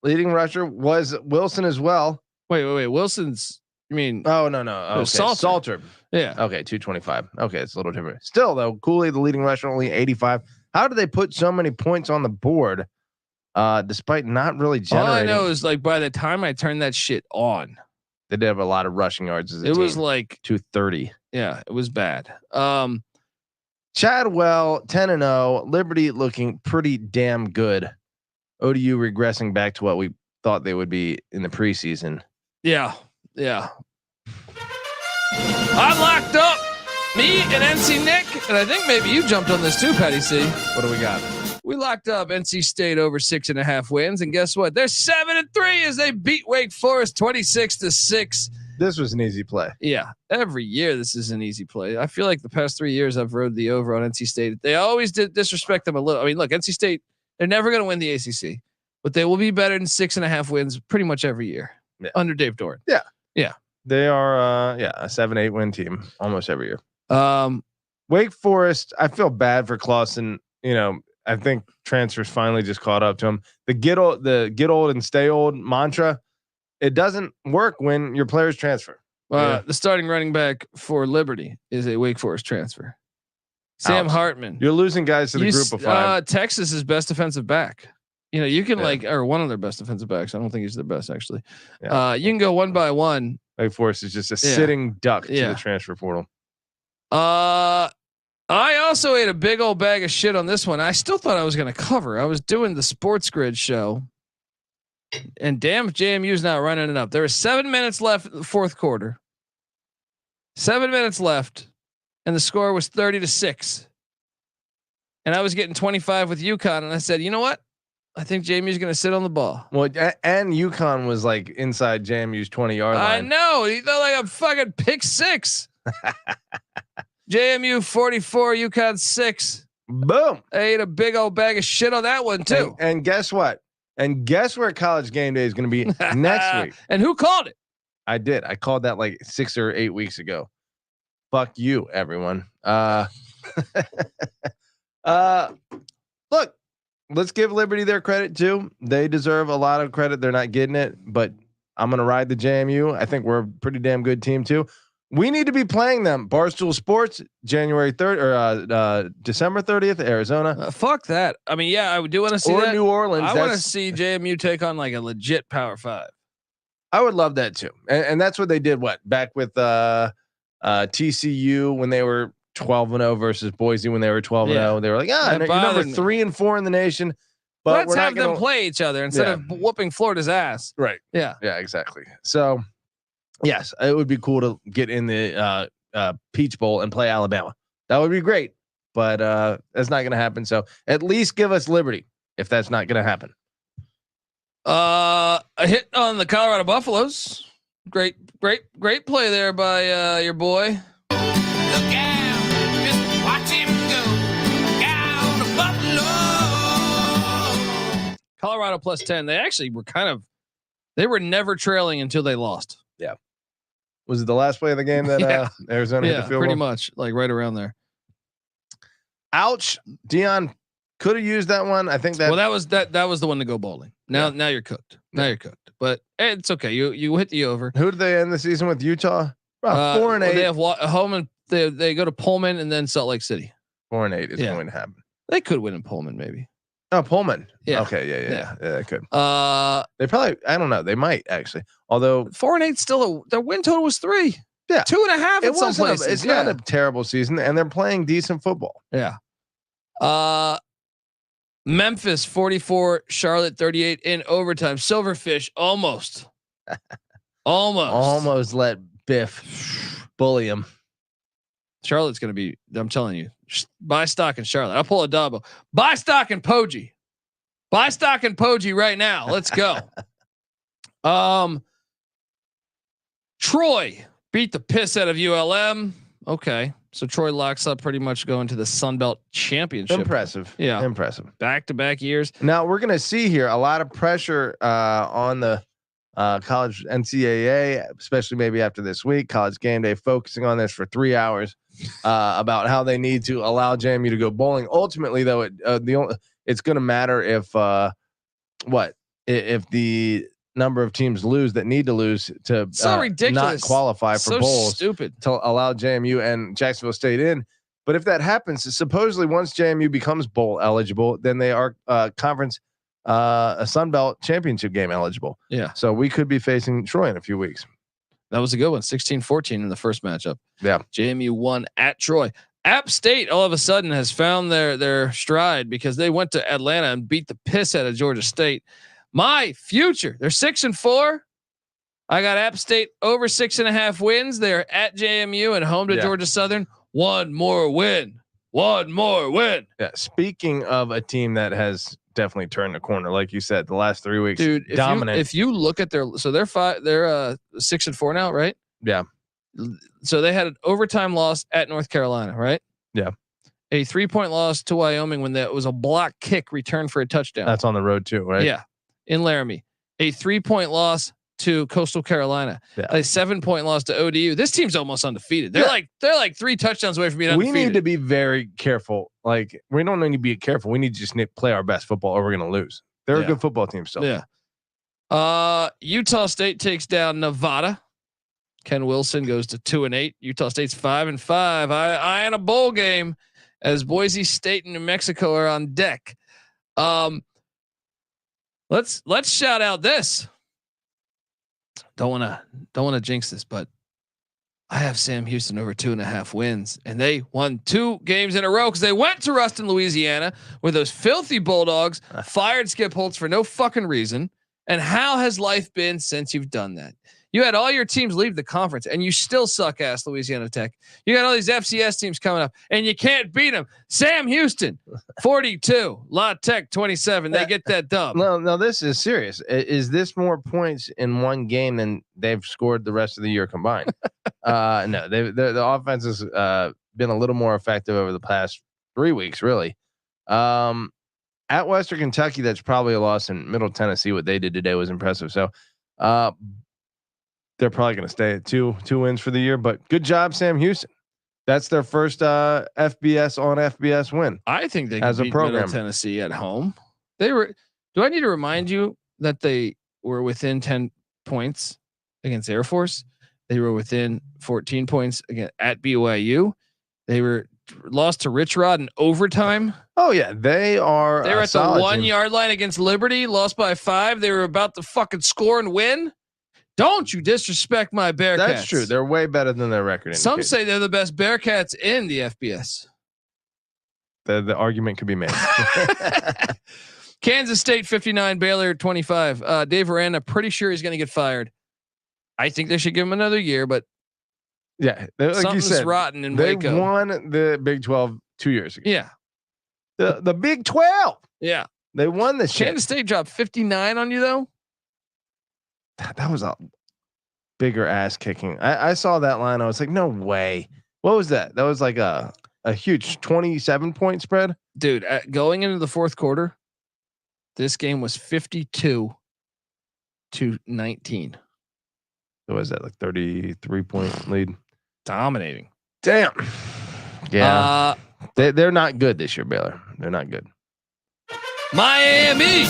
Leading rusher was Wilson as well. Wait. Wilson's. You mean? Oh no. Okay. Salter. Yeah. Okay, 225. Okay, it's a little different. Still though, Cooley, the leading rusher, only 85. How do they put so many points on the board, despite not really generating? All I know is like by the time I turned that shit on, they did have a lot of rushing yards. As a it team. was like 230. Yeah, it was bad. Chadwell 10-0. Liberty looking pretty damn good. ODU regressing back to what we thought they would be in the preseason. Yeah. I'm locked up. Me and NC Nick, and I think maybe you jumped on this too, Patty C. What do we got? We locked up NC State over 6.5 wins, and guess what? They're 7-3 as they beat Wake Forest 26-6. This was an easy play. Yeah, every year this is an easy play. I feel like the past 3 years I've rode the over on NC State. They always did disrespect them a little. I mean, look, NC State, they're never going to win the ACC, but they will be better than 6.5 wins pretty much every year under Dave Doran. Yeah. Yeah. They are, a 7-8 win team almost every year. Wake Forest, I feel bad for Clausen. I think transfers finally just caught up to him. The get old and stay old mantra, it doesn't work when your players transfer. The starting running back for Liberty is a Wake Forest transfer. Sam Hartman. You're losing guys to the group of five. Texas is best defensive back. You can or one of their best defensive backs. I don't think he's their best actually. Yeah. You can go one by one. Wake Forest is just a sitting duck to the transfer portal. I also ate a big old bag of shit on this one. I still thought I was going to cover. I was doing the Sports Grid show, and damn if JMU's not running it up. There were 7 minutes left in the fourth quarter. 7 minutes left, and the score was 30-6. And I was getting 25 with UConn, and I said, you know what? I think JMU's going to sit on the ball. Well, and UConn was like inside JMU's 20-yard line. I know. He thought like a fucking pick six. JMU 44, UConn 6. Boom. I ate a big old bag of shit on that one too. And guess what? And guess where College Game Day is going to be next week? And who called it? I did. I called that like 6 or 8 weeks ago. Fuck you, everyone. Look, let's give Liberty their credit too. They deserve a lot of credit. They're not getting it, but I'm going to ride the JMU. I think we're a pretty damn good team too. We need to be playing them. Barstool Sports, January 3rd or December 30th, Arizona. Fuck that. I mean, yeah, I do want to see or that. New Orleans. I want to see JMU take on like a legit Power 5. I would love that too. And that's what they did. Back with TCU when they were 12-0 versus Boise when they were 12-0. Yeah. They were like, you're number 3 and 4 in the nation. But let's have them play each other instead of whooping Florida's ass. Right. Yeah. Yeah, exactly. So yes, it would be cool to get in the Peach Bowl and play Alabama. That would be great, but that's not going to happen. So at least give us Liberty if that's not going to happen. A hit on the Colorado Buffaloes. Great play there by your boy. Look out, just watch him go. Down to Buffalo. Colorado plus 10. They actually were they were never trailing until they lost. Yeah. Was it the last play of the game that Arizona hit the field pretty goal? much like right around there. Ouch. Dion could have used that one. I think that. Well, that was the one to go bowling. Now you're cooked. Now you're cooked. But it's okay. You hit the over. Who did they end the season with? Utah. 4-8. They have home and they go to Pullman and then Salt Lake City. 4-8 is going to happen. They could win in Pullman, maybe. Oh, Pullman. Yeah. Okay. Yeah. They could. They probably. I don't know. They might actually. Although 4-8 still their win total was 3. Yeah, 2.5. It some places. It's not a terrible season, and they're playing decent football. Yeah. Memphis 44, Charlotte 38 in overtime. Silverfish almost almost let Biff bully him. Charlotte's going to be, I'm telling you, buy stock in Charlotte. I'll pull a double. Buy stock in Poggi. Buy stock in Poggi right now. Let's go. Troy beat the piss out of ULM. Okay. So Troy locks up pretty much going to the Sun Belt Championship. Impressive. Yeah. Impressive. Back-to-back years. Now we're going to see here a lot of pressure on the college NCAA, especially maybe after this week, college game day, focusing on this for 3 hours about how they need to allow JMU to go bowling. Ultimately, though, it's going to matter if if the number of teams lose that need to lose to So ridiculous. not qualify for So bowls stupid. to allow JMU and Jacksonville State in. But if that happens, supposedly once JMU becomes bowl eligible, then they are conference a Sun Belt championship game eligible. Yeah. So we could be facing Troy in a few weeks. That was a good one. 16-14 in the first matchup. Yeah. JMU won at Troy. App State all of a sudden has found their stride because they went to Atlanta and beat the piss out of Georgia State. My future, they're 6-4. I got App State over 6.5 wins. They're at JMU and home to Georgia Southern. One more win. Yeah. Speaking of a team that has definitely turned the corner, like you said, the last 3 weeks, Dude, dominant. If you look at they're 6-4 now, right? Yeah. So they had an overtime loss at North Carolina, right? Yeah. A 3-point loss to Wyoming when that was a block kick return for a touchdown. That's on the road too, right? Yeah. In Laramie. A 3-point loss to Coastal Carolina. Yeah. A 7-point loss to ODU. This team's almost undefeated. They're like 3 touchdowns away from being undefeated. We need to be very careful. Like we don't need to be careful. We need to just play our best football or we're going to lose. They're a good football team still. Yeah. Utah State takes down Nevada. Ken Wilson goes to 2-8. Utah State's 5-5. I in a bowl game as Boise State and New Mexico are on deck. Let's shout out this. Don't wanna jinx this, but I have Sam Houston over 2.5 wins, and they won 2 games in a row because they went to Ruston, Louisiana, where those filthy Bulldogs fired Skip Holtz for no fucking reason. And how has life been since you've done that? You had all your teams leave the conference, and you still suck ass Louisiana Tech. You got all these FCS teams coming up, and you can't beat them. Sam Houston, 42, La Tech 27. They get that dub. No, this is serious. Is this more points in one game than they've scored the rest of the year combined? No, the offense has been a little more effective over the past 3 weeks, really. At Western Kentucky, that's probably a loss. In Middle Tennessee, what they did today was impressive. So, they're probably going to stay at two wins for the year, but good job, Sam Houston. That's their first FBS on FBS win. I think they as can a beat program. Middle Tennessee at home. They were. Do I need to remind you that they were within 10 points against Air Force? They were within 14 points again at BYU. They were lost to Rich Rod in overtime. Oh yeah, they are. They were at the 1 yard line against Liberty, lost by 5. They were about to fucking score and win. Don't you disrespect my Bearcats. That's true. They're way better than their record. Some say they're the best Bearcats in the FBS. The argument could be made. Kansas State 59, Baylor 25. Dave Aranda, pretty sure he's going to get fired. I think they should give him another year, but yeah, like something's you said, rotten in they Waco. won the Big 12 2 years ago. Yeah, the Big 12. yeah. They won the shit. Kansas State dropped 59 on you though. That was a bigger ass kicking. I saw that line. I was like, no way. What was that? That was like a huge 27-point spread. Dude, going into the fourth quarter, this game was 52-19. What was that? Like 33-point lead. Dominating. Damn. Yeah. They're not good this year, Baylor. They're not good. Miami.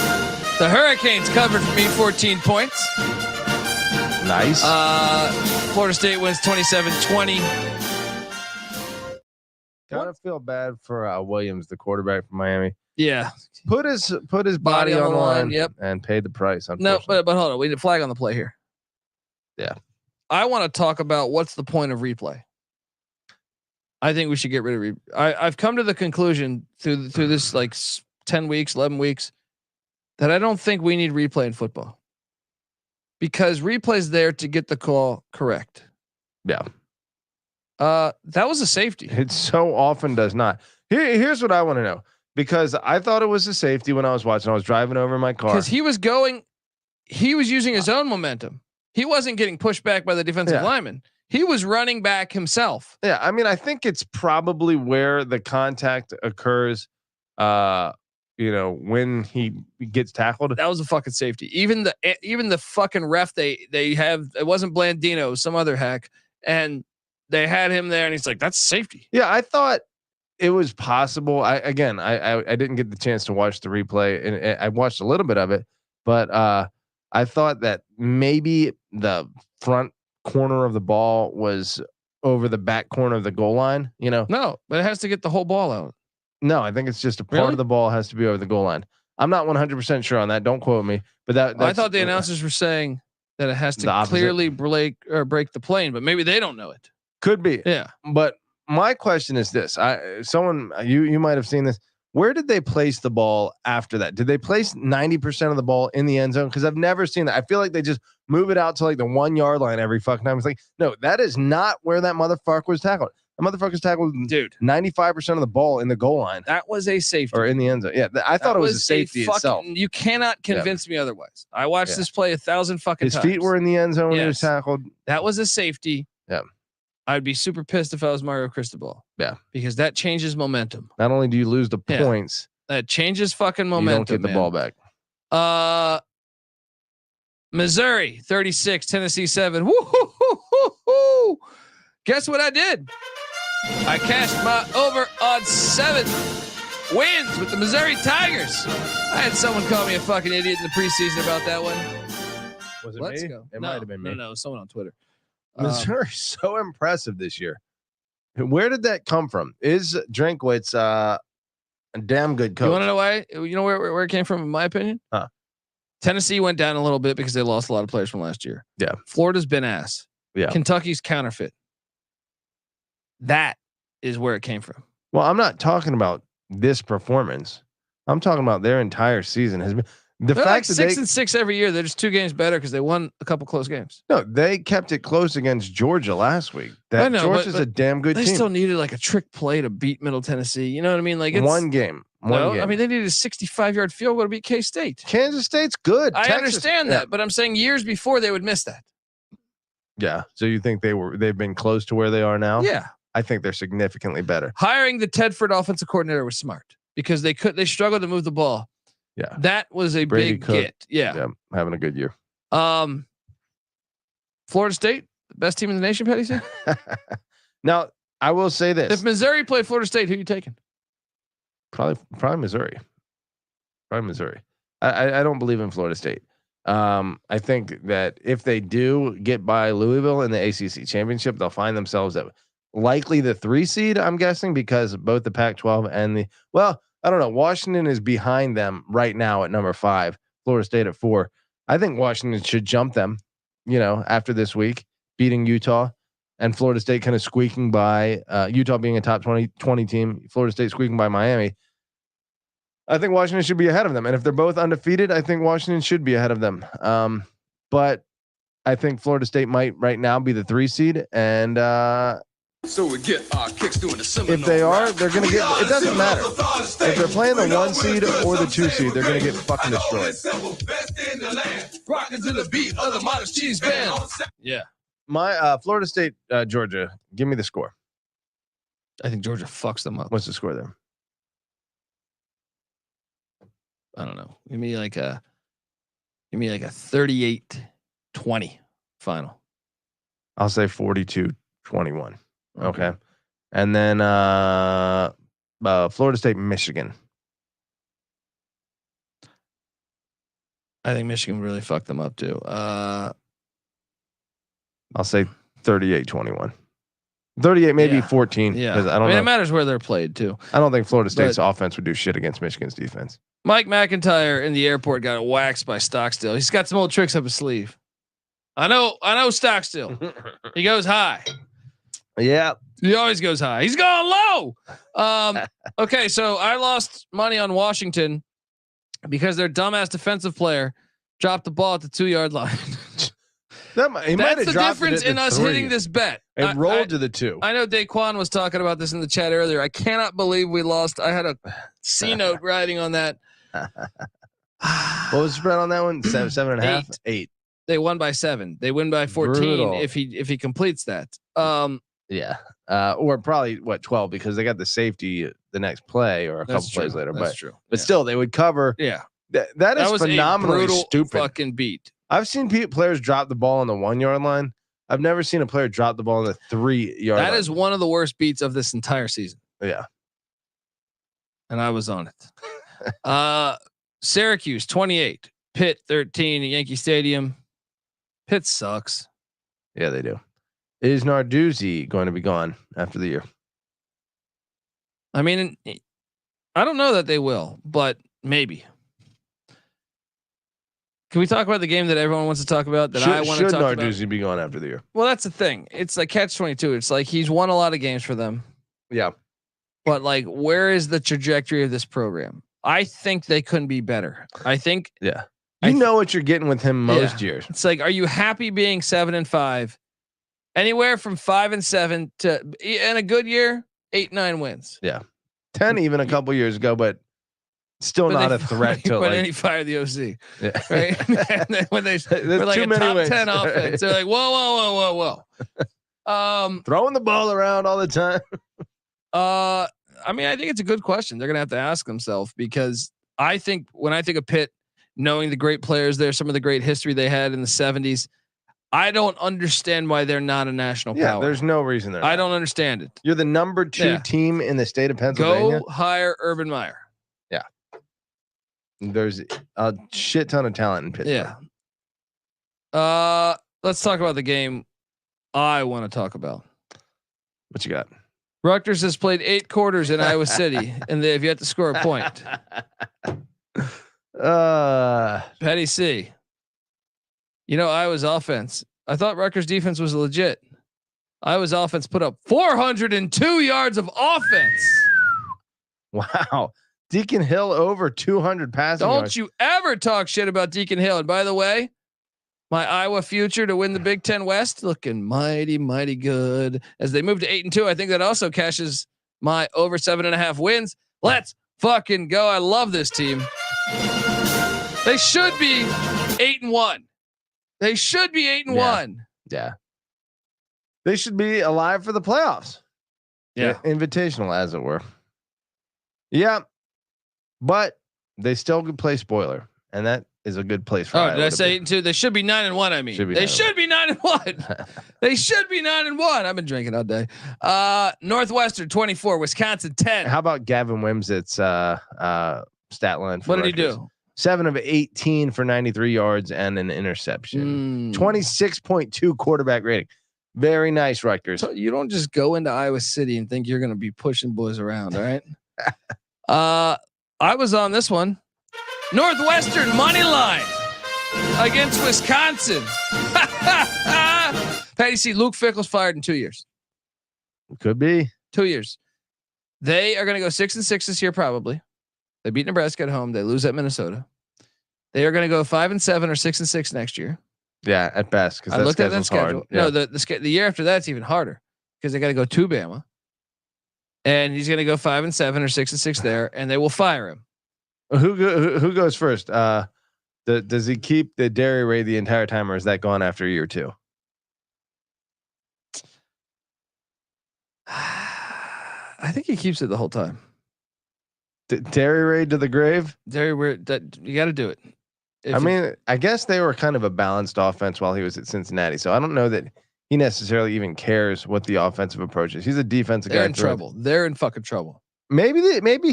The Hurricanes covered for me 14 points. Nice. Florida State wins 27-20. Kind of feel bad for Williams, the quarterback from Miami. Yeah. Put his body on the line. Yep. And paid the price. No, but hold on. We need a flag on the play here. Yeah. I want to talk about what's the point of replay. I think we should get rid of I've come to the conclusion through this like 10 weeks, 11 weeks that I don't think we need replay in football. because replay's there to get the call correct. Yeah. That was a safety. It so often does not. Here's what I want to know, because I thought it was a safety when I was watching. I was driving over in my car Because he was using his own momentum. He wasn't getting pushed back by the defensive lineman. He was running back himself. Yeah, I mean, I think it's probably where the contact occurs. When he gets tackled. That was a fucking safety. Even the fucking ref they have, it wasn't Blandino, it was some other hack, and they had him there, and he's like, "That's safety." Yeah, I thought it was possible. I didn't get the chance to watch the replay, and I watched a little bit of it, but I thought that maybe the front corner of the ball was over the back corner of the goal line. No, but it has to get the whole ball out. No, I think it's just a part of the ball has to be over the goal line. I'm not 100% sure on that. Don't quote me, but I thought the announcers were saying that it has to clearly break the plane, but maybe they don't know it. Could be. Yeah. But my question is this: you might have seen this. Where did they place the ball after that? Did they place 90% of the ball in the end zone? Because I've never seen that. I feel like they just move it out to like the 1 yard line every fucking time. It's like, no, that is not where that motherfucker was tackled. The motherfucker's tackled, dude. 95% of the ball in the goal line. That was a safety, or in the end zone. Yeah, I thought it was a safety itself. You cannot convince me otherwise. I watched this play 1,000 fucking times. His feet were in the end zone when he was tackled. That was a safety. Yeah. I'd be super pissed if I was Mario Cristobal. Yeah. Because that changes momentum. Not only do you lose the points, that changes fucking momentum. You don't get the ball back. Missouri 36, Tennessee 7. Woo-hoo-hoo-hoo-hoo. Guess what I did? I cashed my over on 7 wins with the Missouri Tigers. I had someone call me a fucking idiot in the preseason about that one. Was it Let's me? go. It might have been me. No, someone on Twitter. Missouri's so impressive this year. Where did that come from? Is Drinkwitz a damn good coach? You want to know why? You know where it came from, in my opinion? Huh. Tennessee went down a little bit because they lost a lot of players from last year. Yeah. Florida's been ass. Yeah. Kentucky's counterfeit. That is where it came from. Well, I'm not talking about this performance. I'm talking about their entire season has been the They're fact like that 6-6 every year. They're just 2 games better because they won a couple close games. No, they kept it close against Georgia last week. I know, Georgia's a damn good they team. They still needed like a trick play to beat Middle Tennessee. You know what I mean? Like it's one game. I mean, they needed a 65-yard field goal to beat K-State. Kansas State's good. I understand that, but I'm saying years before they would miss that. Yeah. So you think they've been close to where they are now? Yeah. I think they're significantly better. Hiring the Tedford offensive coordinator was smart because they struggled to move the ball. Yeah. That was a Brady big Cook, get. Yeah. Having a good year. Florida State, the best team in the nation, Petty said. Now, I will say this. If Missouri played Florida State, who are you taking? Probably Missouri. Probably Missouri. I don't believe in Florida State. I think that if they do get by Louisville in the ACC championship, they'll find themselves at likely the 3 seed, I'm guessing, because both the Pac-12 and I don't know. Washington is behind them right now at number 5, Florida State at 4. I think Washington should jump them, after this week, beating Utah and Florida State kind of squeaking by Utah being a top 20 team, Florida State squeaking by Miami. I think Washington should be ahead of them. And if they're both undefeated, I think Washington should be ahead of them. But I think Florida State might right now be the 3 seed. And so we get our kicks doing the if they are, they're going to get, it doesn't matter. If they're playing the 1 seed or the 2 seed, they're going to get fucking destroyed. Rocking to the beat of the modest cheese band. Yeah. My Florida State, Georgia, give me the score. I think Georgia fucks them up. What's the score there? I don't know. Give me like a 38-20 final. I'll say 42-21. Okay. And then Florida State, Michigan. I think Michigan really fucked them up too. I'll say 38-21. 38, maybe 14. Yeah. I don't know. It matters where they're played too. I don't think Florida State's offense would do shit against Michigan's defense. Mike McIntyre in the airport got waxed by Stockstill. He's got some old tricks up his sleeve. I know Stockstill. He goes high. Yeah. He always goes high. He's going low. Okay, so I lost money on Washington because their dumbass defensive player dropped the ball at the 2 yard line. That's the difference in us hitting this bet. It rolled to the 2. I know Daquan was talking about this in the chat earlier. I cannot believe we lost. I had a C note writing on that. What was the spread on that one? 7.5? 8. They won by 7. They win by 14 Brutal. if he completes that. Yeah. Or probably 12 because they got the safety the next play or a couple plays later. That's but true. But still, they would cover. Yeah. That is was phenomenally a brutal stupid. Fucking beat. I've seen players drop the ball on the 1 yard line. I've never seen a player drop the ball on the 3 yard line. That is one of the worst beats of this entire season. Yeah. And I was on it. Syracuse 28, Pitt 13 at Yankee Stadium. Pitt sucks. Yeah, they do. Is Narduzzi going to be gone after the year? I mean, I don't know that they will, but maybe. Can we talk about the game that everyone wants to talk about? That I want to talk about. Should Narduzzi be gone after the year? Well, that's the thing. It's like catch-22. It's like he's won a lot of games for them. Yeah. But like, where is the trajectory of this program? I think they couldn't be better. I think. Yeah. You know what you're getting with him most years. It's like, are you happy being 7-5? Anywhere from 5-7 to in a good year, 8-9 wins. Yeah. 10 even a couple years ago, but still not a threat to but then he fired the OC. Yeah. Right? And then when they were like a top 10 offense, they're like, whoa. Throwing the ball around all the time. I mean, I think it's a good question. They're gonna have to ask themselves, because I think when I think of Pitt, knowing the great players there, some of the great history they had in the 70s, I don't understand why they're not a national power. There's no reason they're I not. don't understand it. You're the number 2 team in the state of Pennsylvania. Go hire Urban Meyer. Yeah. There's a shit ton of talent in Pittsburgh. Yeah. Let's talk about the game I want to talk about. What you got? Rutgers has played 8 quarters in Iowa City, and they've yet to score a point. Petty C. You know, Iowa's offense. I thought Rutgers defense was legit. Iowa's offense put up 402 yards of offense. Wow. Deacon Hill over 200 passing yards. Don't you ever talk shit about Deacon Hill. And by the way, my Iowa future to win the Big Ten West looking mighty, mighty good. As they move to 8-2, I think that also cashes my over 7.5 wins. Let's fucking go. I love this team. They should be 8-1. They should be 8-1. Yeah. They should be alive for the playoffs. Yeah. Invitational, as it were. Yeah. But they still could play spoiler. And that is a good place for Iowa. Did I say 8-2? They should be 9-1. I mean, they should be 9-1. They should be 9-1. I've been drinking all day. Northwestern 24, Wisconsin 10. How about Gavin Wimsatt's stat line? What did he do? 7 of 18 for 93 yards and an interception. 26.2 quarterback rating. Very nice, Rutgers. So you don't just go into Iowa City and think you're going to be pushing boys around. All right. I was on this one. Northwestern money line against Wisconsin. Patty C. Luke Fickle's fired in 2 years. Could be 2 years. They are going to go 6-6 this year. Probably. They beat Nebraska at home. They lose at Minnesota. They are going to go 5-7 or 6-6 next year. Yeah, at best. Because I looked at that schedule. Yeah. No, the year after that's even harder, because they got to go to Bama, and he's going to go 5-7 or 6-6 there, and they will fire him. Who goes first? Does he keep the Derry Ray the entire time, or is that gone after year 2? I think he keeps it the whole time. Derry Ray to the grave. Derry Ray, that you got to do it. I guess they were kind of a balanced offense while he was at Cincinnati, so I don't know that he necessarily even cares what the offensive approach is. He's a defensive guy. They're in trouble. They're in fucking trouble. Maybe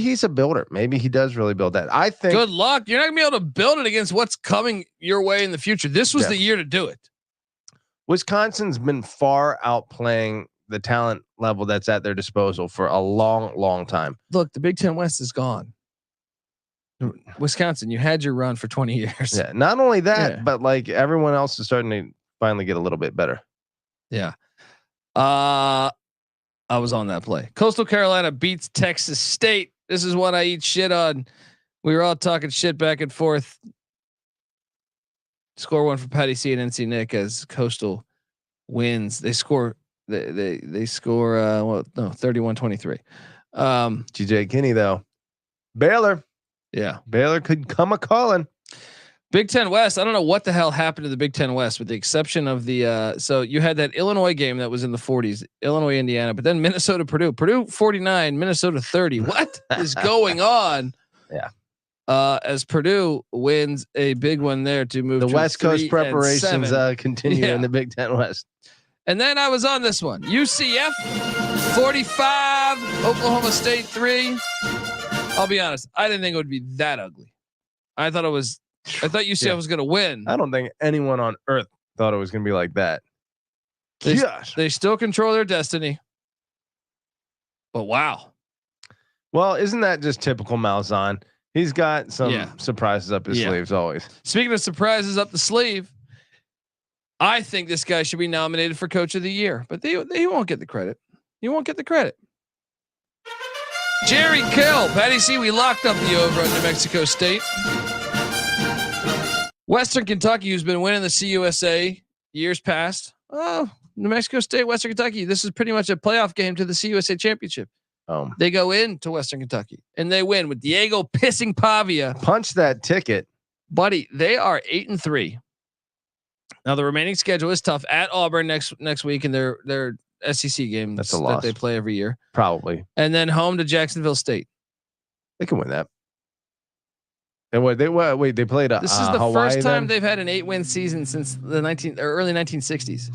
he's a builder. Maybe he does really build that. I think. Good luck. You're not gonna be able to build it against what's coming your way in the future. This was the year to do it. Wisconsin's been far outplaying the talent level that's at their disposal for a long, long time. Look, the Big Ten West is gone. Wisconsin, you had your run for 20 years. Yeah. Not only that, but like everyone else is starting to finally get a little bit better. Yeah. I was on that play. Coastal Carolina beats Texas State. This is what I eat shit on. We were all talking shit back and forth. Score one for Patty C and NC Nick as Coastal wins. They score. They score. 31-23. GJ Kinney though. Baylor. Yeah. Baylor could come a calling. Big Ten West. I don't know what the hell happened to the Big Ten West, with the exception of the. So you had that Illinois game that was in the 40s, Illinois, Indiana, but then Minnesota, Purdue 49, Minnesota 30. What is going on? Yeah. As Purdue wins a big one there to move. The to West Coast 3-7. preparations continue in the Big Ten West. And then I was on this one. UCF 45, Oklahoma State 3. I'll be honest. I didn't think it would be that ugly. I thought UCF was going to win. I don't think anyone on earth thought it was going to be like that. They still control their destiny. But wow. Well, isn't that just typical Malzahn? He's got some surprises up his sleeves always. Speaking of surprises up the sleeve, I think this guy should be nominated for Coach of the Year, but he won't get the credit. He won't get the credit. Jerry Kill, Patty C. We locked up the over on New Mexico State. Western Kentucky, who's been winning the CUSA years past. Oh, New Mexico State, Western Kentucky. This is pretty much a playoff game to the CUSA championship. They go into Western Kentucky and they win with Diego pissing Pavia. Punch that ticket, buddy. They are 8-3. Now the remaining schedule is tough at Auburn next week in their SEC game. That's a loss that they play every year, probably. And then home to Jacksonville State. They can win that. And they played. This is the Hawaii first time then? they've had an 8-win season since the early 1960s.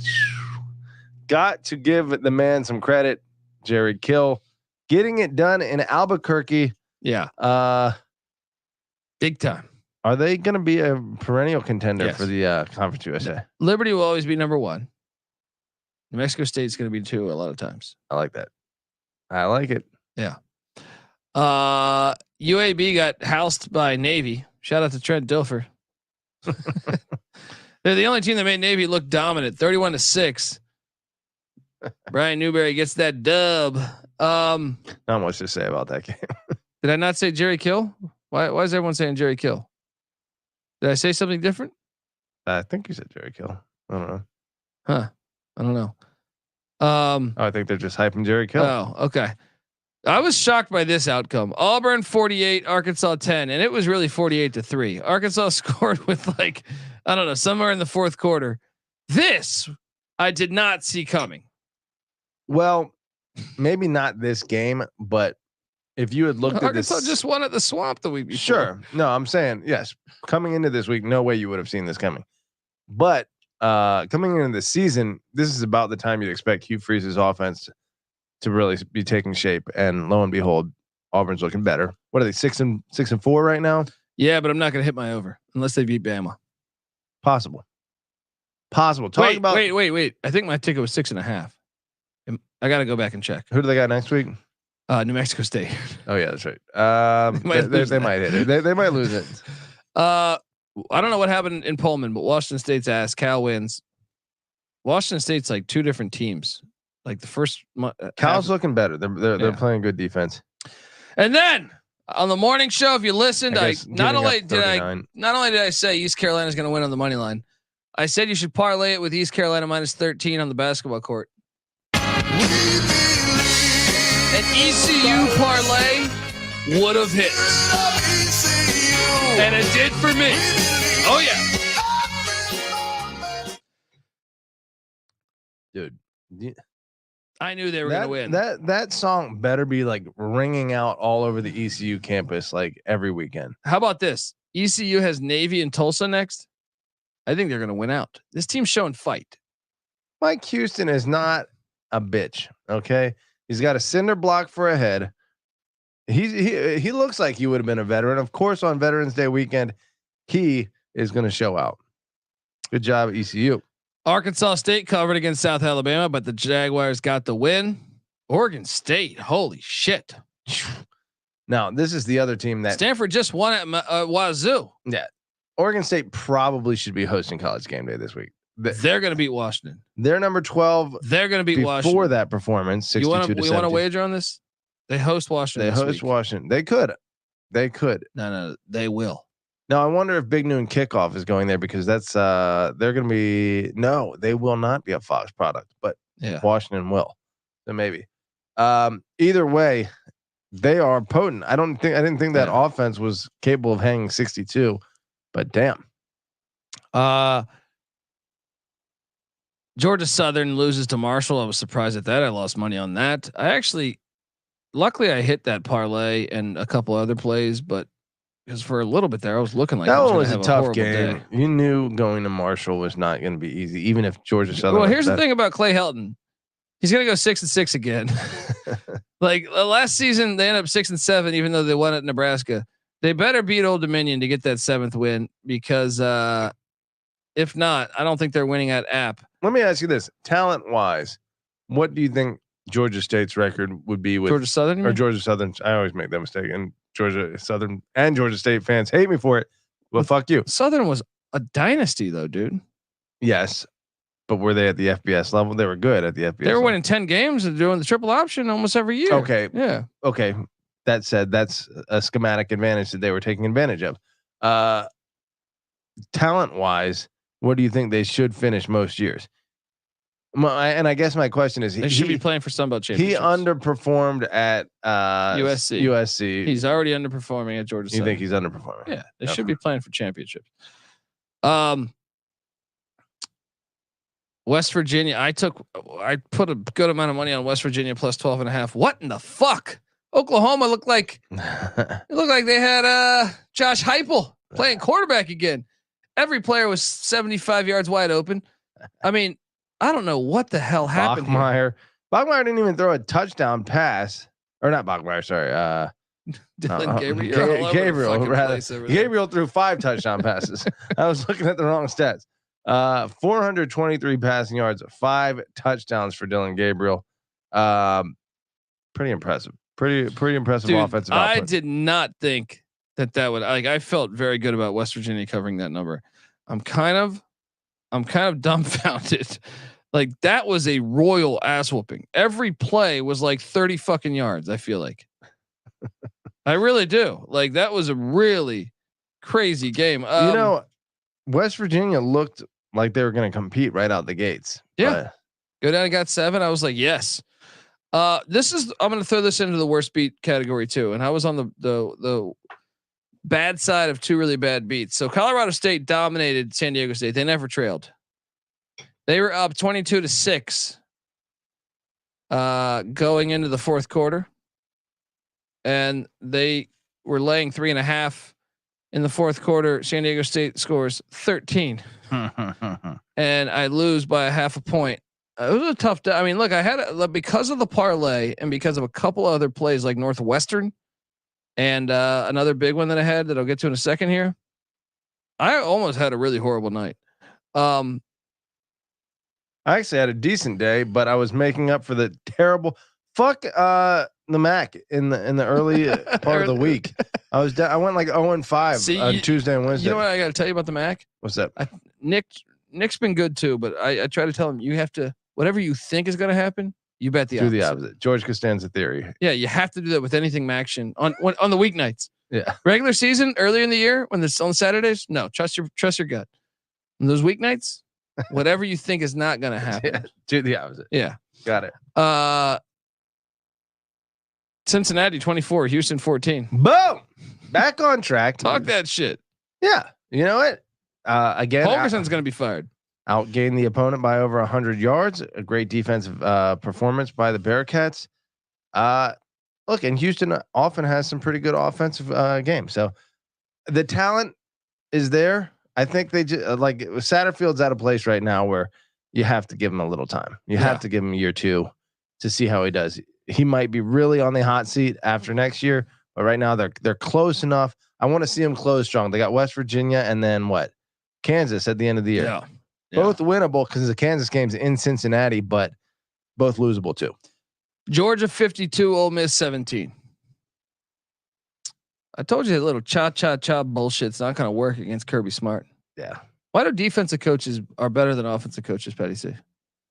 Got to give the man some credit, Jerry Kill, getting it done in Albuquerque. Yeah. Big time. Are they going to be a perennial contender for the Conference USA? Liberty will always be number 1. New Mexico State's going to be 2 a lot of times. I like that. I like it. Yeah. UAB got housed by Navy. Shout out to Trent Dilfer. They're the only team that made Navy look dominant. 31-6. Brian Newberry gets that dub. Not much to say about that game. Did I not say Jerry Kill? Why is everyone saying Jerry Kill? Did I say something different? I think you said Jerry Kill. I don't know. Huh. I don't know. I think they're just hyping Jerry Kill. Oh, okay. I was shocked by this outcome. Auburn 48, Arkansas 10, and it was really 48-3. Arkansas scored with somewhere in the fourth quarter. This I did not see coming. Well, maybe not this game, but if you had looked at this, Arkansas just won at the Swamp the week before. Sure. No, I'm saying yes. Coming into this week, no way you would have seen this coming. But coming into the season, this is about the time you'd expect Hugh Freeze's offense to really be taking shape. And lo and behold, Auburn's looking better. What are they, 6-4 right now? Yeah, but I'm not going to hit my over unless they beat Bama. Possible. Wait. I think my ticket was 6.5. I got to go back and check. Who do they got next week? New Mexico State. Oh yeah, that's right. They might hit it. They might lose it. I don't know what happened in Pullman, but Washington State's ass. Cal wins. Washington State's like 2 different teams. Like the first, Cal's looking better. They're playing good defense. And then on the morning show, if you listened, not only did I say East Carolina's going to win on the money line, I said you should parlay it with East Carolina -13 on the basketball court. An ECU parlay would have hit, and it did for me. Oh yeah, dude. I knew they were going to win. That song better be like ringing out all over the ECU campus like every weekend. How about this? ECU has Navy and Tulsa next. I think they're going to win out. This team's showing fight. Mike Houston is not a bitch. Okay, he's got a cinder block for a head. He looks like he would have been a veteran. Of course, on Veterans Day weekend, he is going to show out. Good job, ECU. Arkansas State covered against South Alabama, but the Jaguars got the win. Oregon State, holy shit! Now this is the other team that Stanford just won at Wazoo. Yeah, Oregon State probably should be hosting College Game Day this week. They're going to beat Washington. They're number 12. They're going to beat Washington before that performance. 62 we want to wager on this? They host Washington. They host Washington. They could. No, they will. Now I wonder if Big Noon Kickoff is going there because that's they're going to be no, they will not be a Fox product, but Yeah. Washington will. So maybe. Either way, they are potent. I didn't think that offense was capable of hanging 62, but damn. Georgia Southern loses to Marshall. I was surprised at that. I lost money on that. Luckily I hit that parlay and a couple other plays, but because for a little bit there, I was looking like that one was a tough game. Day. You knew going to Marshall was not going to be easy, even if Georgia Southern. Well, here's the thing about Clay Helton. He's going to go 6-6 again. Like last season, they ended up 6-7, even though they won at Nebraska. They better beat Old Dominion to get that 7th win because if not, I don't think they're winning at App. Let me ask you this: talent wise, what do you think Georgia State's record would be with Georgia Southern or Georgia Southern? I always make that mistake, and Georgia Southern and Georgia State fans hate me for it. Well, fuck you. Southern was a dynasty, though, dude. Yes, but were they at the FBS level? They were good at the FBS. They were winning 10 games and doing the triple option almost every year. Okay. Yeah. Okay. That said, that's a schematic advantage that they were taking advantage of. Talent wise, what do you think they should finish most years? And I guess my question is, they should be playing for Sun Belt championships. He underperformed at USC. USC. He's already underperforming at Georgia. You think he's underperforming? Yeah, they should be playing for championships. West Virginia. I put a good amount of money on West Virginia plus 12.5. What in the fuck? Oklahoma looked like they had Josh Heupel playing quarterback again. Every player was 75 yards wide open. I mean, I don't know what the hell happened. Bachmeier didn't even throw a touchdown pass, or not Bachmeier. Sorry, Dylan Gabriel. Gabriel threw 5 touchdown passes. I was looking at the wrong stats. 423 passing yards, 5 touchdowns for Dylan Gabriel. Pretty impressive. Pretty impressive. Dude, offensive output. I did not think that would I felt very good about West Virginia covering that number. I'm kind of dumbfounded. Like that was a royal ass whooping. Every play was like 30 fucking yards. I feel like I really do. Like that was a really crazy game. West Virginia looked like they were going to compete right out the gates. Yeah. Go down and got 7. I was like, yes. I'm going to throw this into the worst beat category too. And I was on the bad side of 2 really bad beats. So Colorado State dominated San Diego State. They never trailed. They were up 22-6 going into the 4th quarter. And they were laying 3.5 in the 4th quarter. San Diego State scores 13 and I lose by 0.5 point. It was a tough day. I mean, look, I had because of the parlay and because of a couple other plays like Northwestern and another big one that I had that I'll get to in a second here. I almost had a really horrible night. I actually had a decent day, but I was making up for the terrible the MAC in the early part of the week. I went like 0-5 on Tuesday and Wednesday. You know what I got to tell you about the MAC? What's that? Nick's been good too, but I try to tell him you have to, whatever you think is going to happen, you bet the opposite. Do the opposite. George Costanza theory. Yeah, you have to do that with anything MACtion on the weeknights. Yeah. Regular season earlier in the year when it's on Saturdays, no, trust your gut. On those weeknights, whatever you think is not going to happen, yeah, do the opposite. Yeah, got it. Cincinnati 24, Houston 14. Boom, back on track. Talk that shit. Yeah, you know what? Again, Holgerson's going to be fired. Outgained the opponent by over 100 yards. A great defensive performance by the Bearcats. Look, and Houston often has some pretty good offensive games. So the talent is there. I think they just like Satterfield's at a place right now where you have to give him a little time. You have to give him year 2 to see how he does. He might be really on the hot seat after next year, but right now they're close enough. I want to see them close strong. They got West Virginia and then what? Kansas at the end of the year. Yeah. Both winnable because the Kansas game's in Cincinnati, but both losable too. Georgia 52, Ole Miss 17. I told you that little cha bullshit's not going to work against Kirby Smart. Yeah. Why do defensive coaches are better than offensive coaches, Patty C?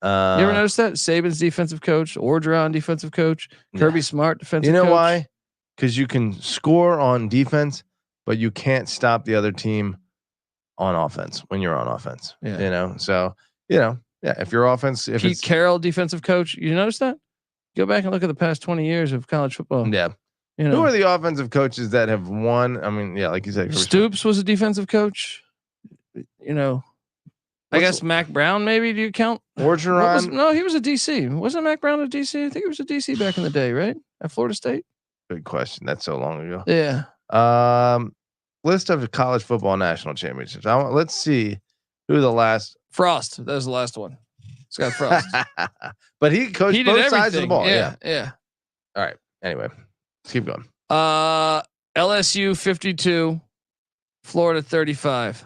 You ever notice that? Saban's defensive coach, Orgeron defensive coach, Kirby Smart defensive coach. You know why? Because you can score on defense, but you can't stop the other team on offense when you're on offense. Yeah. You know, so yeah. If your offense, if Pete it's Carroll, defensive coach, you notice that? Go back and look at the past 20 years of college football. yeah. You know, Who are the offensive coaaches that have won? I mean, yeah, like you said, Stoops was a defensive coach. You know, I guess Mac Brown, maybe. Do you count? Orgeron. No, he was a DC. Wasn't Mac Brown a DC? I think he was a DC back in the day, right? At Florida State. Good question. That's so long ago. Yeah. List of college football national championships. Let's see who the last Frost. That was the last one. Scott Frost. But he coached He did both sides of the everything. ball. Yeah. All right. Anyway, let's keep going. LSU 52, Florida 35.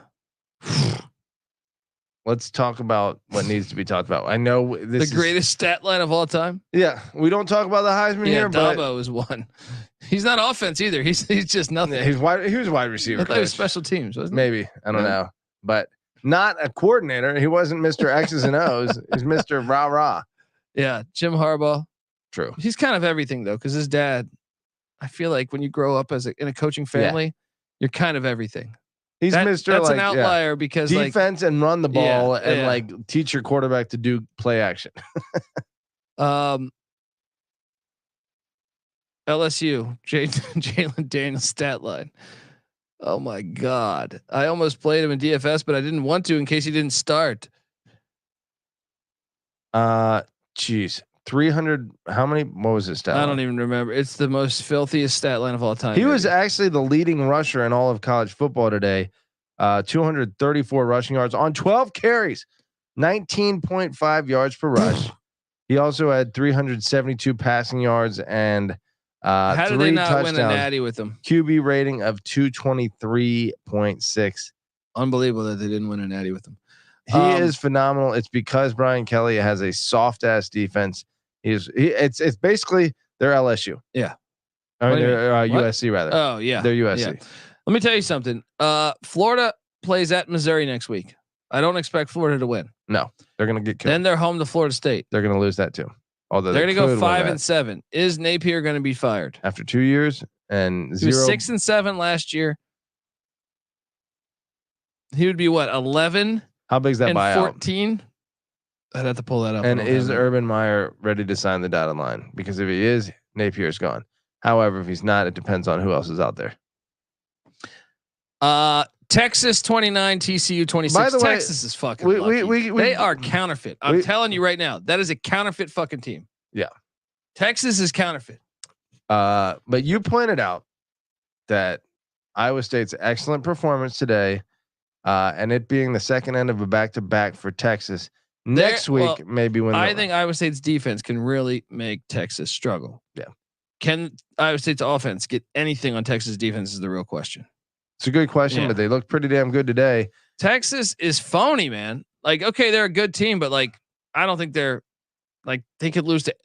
Let's talk about what needs to be talked about. I know this The greatest stat line of all time. Yeah, we don't talk about the Heisman here, but Dabo is one. He's not offense either. He's just nothing. he was wide receiver. I thought he was coach. special teams, wasn't he? Maybe, I don't know, but not a coordinator. He wasn't Mr. X's and O's. He's Mr. Rah Rah. Yeah, Jim Harbaugh. True. He's kind of everything though, because his dad. I feel like when you grow up in a coaching family, you're kind of everything. He's Mr. That's like, an outlier because defense and run the ball and yeah. like teach your quarterback to do play action. LSU, Jalen Daniels stat line. Oh my God. I almost played him in DFS, but I didn't want to in case he didn't start. Geez. 300. How many? What was his stat? I don't even remember. It's the most filthiest stat line of all time. He was actually the leading rusher in all of college football today. 234 rushing yards on 12 carries, 19.5 yards per rush. He also had 372 passing yards and how did they not touchdowns. win a natty with him? QB rating of 223.6. Unbelievable that they didn't win a natty with him. He is phenomenal. It's because Brian Kelly has a soft ass defense. It's basically their LSU. Yeah. I mean, they're USC rather. Oh yeah. They're USC. Yeah. Let me tell you something. Florida plays at Missouri next week. I don't expect Florida to win. No, they're going to get killed. Then they're home to Florida State. They're going to lose that too. Although they're going to go 5-7. Is Napier going to be fired after 2 years and he zero? Was 6-7 last year. He would be what 11? How big is that buyout? 14. I'd have to pull that up. And is Urban Meyer ready to sign the dotted line? Because if he is, Napier's gone. However, if he's not, it depends on who else is out there. Texas 29, TCU 26. By the way, Texas is fucking lucky. They are counterfeit. I'm telling you right now, that is a counterfeit fucking team. Yeah. Texas is counterfeit. But you pointed out that Iowa State's excellent performance today, and it being the second end of a back-to-back for Texas. Next week, maybe when I think Iowa State's defense can really make Texas struggle. Yeah. Can Iowa State's offense get anything on Texas defense is the real question. It's a good question, but they look pretty damn good today. Texas is phony, man. Like, okay, they're a good team, but like, I don't think they're like they could lose to.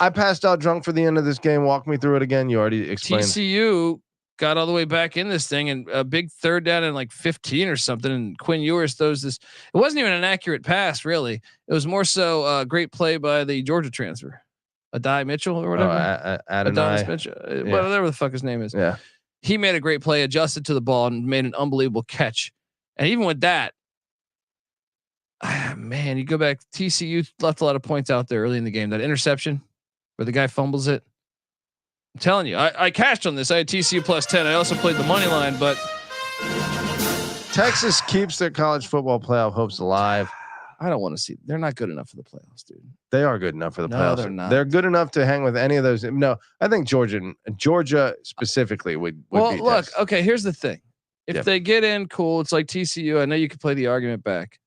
I passed out drunk for the end of this game. Walk me through it again. You already explained. TCU got all the way back in this thing and a big third down in like 15 or something. And Quinn Ewers throws this. It wasn't even an accurate pass, really. It was more so a great play by the Georgia transfer, Adai Mitchell or whatever. Adonis Mitchell, whatever the fuck his name is. Yeah. He made a great play, adjusted to the ball, and made an unbelievable catch. And even with that, man, you go back. TCU left a lot of points out there early in the game. That interception where the guy fumbles it. I'm telling you, I cashed on this. I had TCU plus 10. I also played the money line, but Texas keeps their college football playoff hopes alive. I don't want to see. They're not good enough for the playoffs, dude. They are good enough for the playoffs. They're not. They're good enough to hang with any of those. No, I think Georgia specifically would well, beat look, Texas. okay, here's the thing. If they get in, cool. It's like TCU. I know you could play the argument back,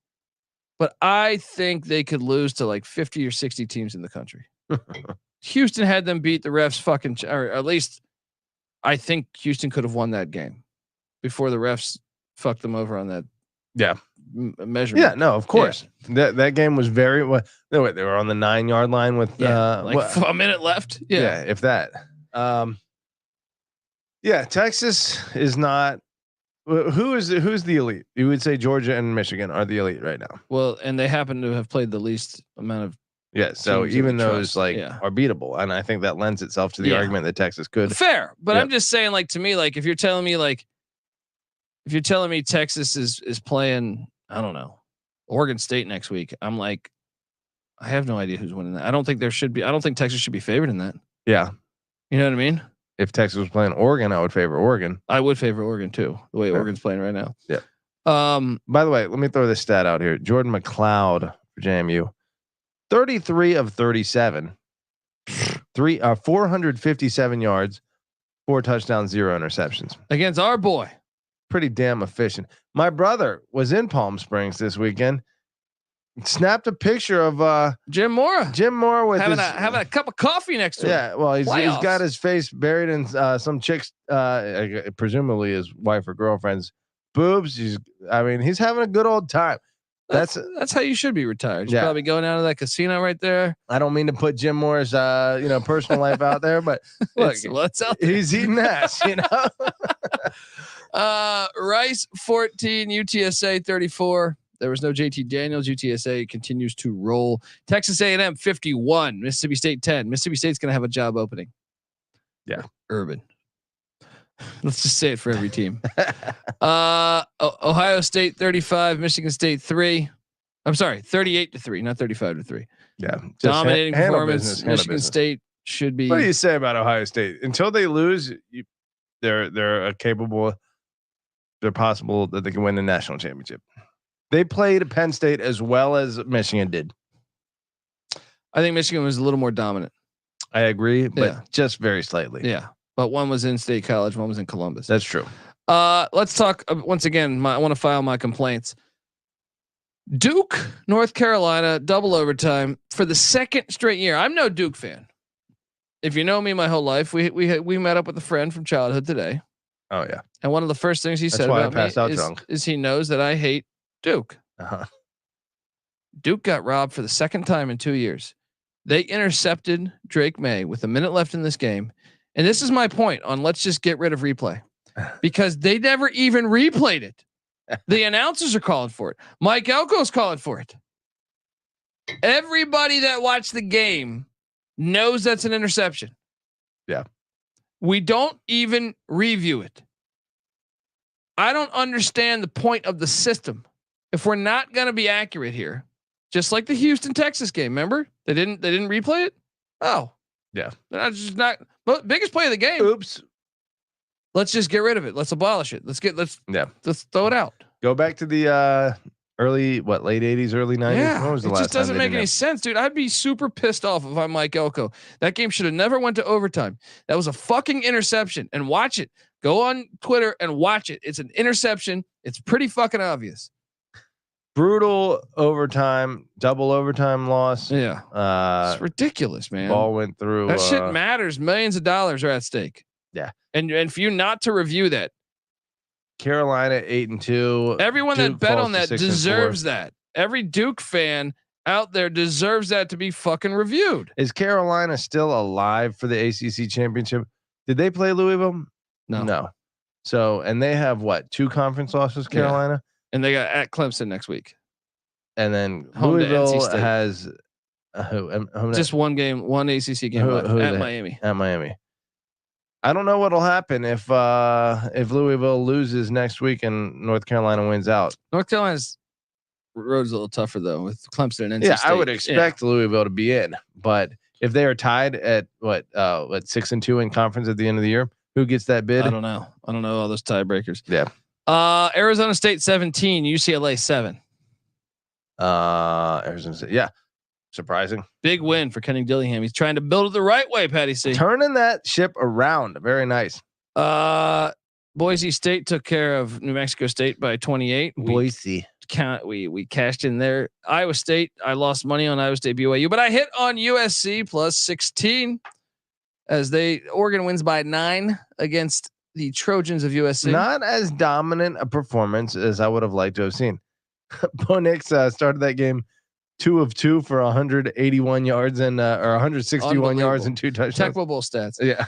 but I think they could lose to like 50 or 60 teams in the country. Houston had them beat the refs or at least I think Houston could have won that game before the refs fucked them over on that. Yeah. Measurement. Yeah, no, of course. Yeah. That game was very well. They were on the 9-yard line with a minute left. Yeah, if that. Texas is not. Who's the elite? You would say Georgia and Michigan are the elite right now. Well, and they happen to have played the least amount of. Yeah, so even those are beatable, and I think that lends itself to the argument that Texas could. Fair, but I'm just saying, like to me, like if you're telling me like if you're telling me Texas is playing, I don't know, Oregon State next week, I'm like, I have no idea who's winning that. I don't think Texas should be favored in that. Yeah. You know what I mean? If Texas was playing Oregon, I would favor Oregon. I would favor Oregon too, the way Oregon's playing right now. Yeah. By the way, let me throw this stat out here. Jordan McLeod for JMU, 33 of 37, 457 yards, 4 touchdowns, 0 interceptions against our boy. Pretty damn efficient. My brother was in Palm Springs this weekend. Snapped a picture of Jim Mora. Jim Mora with having a cup of coffee next to him. Yeah, well, he's got his face buried in some chick's, presumably his wife or girlfriend's boobs. He's having a good old time. That's how you should be retired. You're probably going out of that casino right there. I don't mean to put Jim Mora's personal life out there, but look, what's out there? He's eating ass, Rice 14, UTSA 34. There was no JT Daniels. UTSA continues to roll. Texas A&M 51. Mississippi State 10. Mississippi State's going to have a job opening. Yeah. Urban. Let's just say it for every team. Ohio State 35. Michigan State 3. I'm sorry, 38-3, not 35-3. Yeah. Dominating performance. Michigan State should be. What do you say about Ohio State? Until they lose, they're capable. They're possible that they can win the national championship. They played Penn State as well as Michigan did. I think Michigan was a little more dominant. I agree, but just very slightly. Yeah. But one was in State College, one was in Columbus. That's true. Let's talk once again. I want to file my complaints. Duke, North Carolina, double overtime for the second straight year. I'm no Duke fan. If you know me my whole life, we met up with a friend from childhood today. Oh yeah. And one of the first things he said about me is he knows that I hate Duke. Uh-huh. Duke got robbed for the second time in 2 years. They intercepted Drake May with a minute left in this game. And this is my point on let's just get rid of replay because they never even replayed it. The announcers are calling for it. Mike Elko's calling for it. Everybody that watched the game knows that's an interception. Yeah. We don't even review it. I don't understand the point of the system. If we're not going to be accurate here, just like the Houston, Texas game, remember they didn't replay it. Oh yeah. That's just not biggest play of the game. Oops. Let's just get rid of it. Let's abolish it. Let's throw it out. Go back to the late 80s, early 90s. Yeah, when was the last just doesn't make any sense, dude. I'd be super pissed off if I'm Mike Elko. That game should have never went to overtime. That was a fucking interception. And watch it. Go on Twitter and watch it. It's an interception. It's pretty fucking obvious. Brutal overtime, double overtime loss. Yeah. It's ridiculous, man. Ball went through. That shit matters. Millions of dollars are at stake. Yeah. And for you not to review that. Carolina 8-2. Everyone Duke that bet on that deserves that. Every Duke fan out there deserves that to be fucking reviewed. Is Carolina still alive for the ACC championship? Did they play Louisville? No. So, and they have what? 2 conference losses, Carolina? Yeah. And they got at Clemson next week. And then home Louisville has just one game, one ACC game at Miami. At Miami. I don't know what'll happen if Louisville loses next week and North Carolina wins out. North Carolina's road's a little tougher though with Clemson and NC State. I would expect Louisville to be in, but if they are tied at 6-2 in conference at the end of the year, who gets that bid? I don't know all those tiebreakers. Yeah. Arizona State 17, UCLA 7. Arizona State. Yeah. Surprising. Big win for Kenny Dillingham. He's trying to build it the right way, Patty C. Turning that ship around. Very nice. Boise State took care of New Mexico State by 28. Boise. We cashed in there. Iowa State. I lost money on Iowa State BYU, but I hit on USC plus 16 as Oregon wins by 9 against the Trojans of USC. Not as dominant a performance as I would have liked to have seen. Bo Nix started that game 2 of 2 for 181 yards and or 161 yards and 2 touchdowns. Tecmo Bowl stats. Yeah.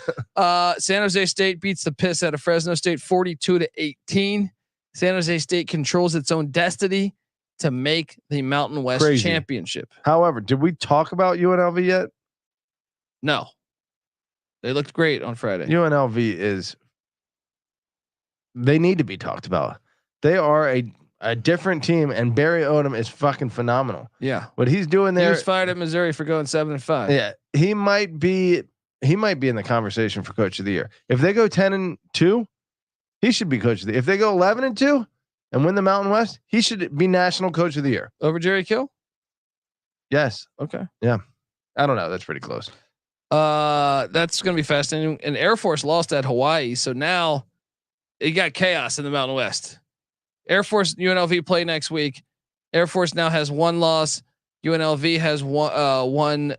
San Jose State beats the piss out of Fresno State 42-18. San Jose State controls its own destiny to make the Mountain West championship. However, did we talk about UNLV yet? No. They looked great on Friday. UNLV they need to be talked about. They are a different team, and Barry Odom is fucking phenomenal. Yeah, What he's doing he there. was fired at Missouri for going 7-5. Yeah, he might be in the conversation for coach of the year. If they go 10-2, he should be coach of the year. If they go 11-2 and win the Mountain West, he should be national coach of the year over Jerry Kill. Yes. Okay. Yeah. I don't know. That's pretty close. That's going to be fascinating. And Air Force lost at Hawaii, so now you got chaos in the Mountain West. Air Force UNLV play next week. Air Force now has 1 loss. UNLV has one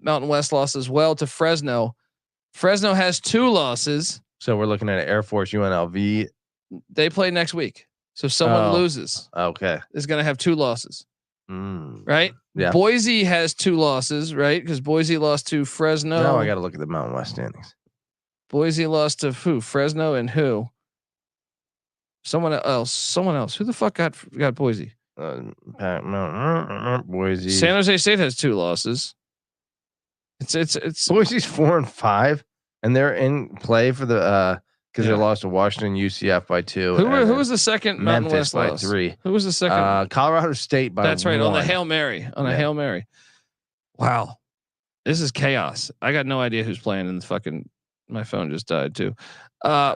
Mountain West loss as well to Fresno. Fresno has 2 losses. So we're looking at Air Force UNLV. They play next week. So someone loses. Okay. Is going to have 2 losses. Right? Yeah. Boise has 2 losses, right? Because Boise lost to Fresno. Now I got to look at the Mountain West standings. Boise lost to who? Fresno and who? Someone else. Who the fuck got Boise? Boise. San Jose State has 2 losses. It's Boise's 4-5, and they're in play for the because Yeah. they lost to Washington, UCF by 2. who was the second Mountain Memphis West by loss? 3. Who was the second? Colorado State by That's right, on the 1. Hail Mary. A Hail Mary. Wow. This is chaos. I got no idea who's playing, and my phone just died too.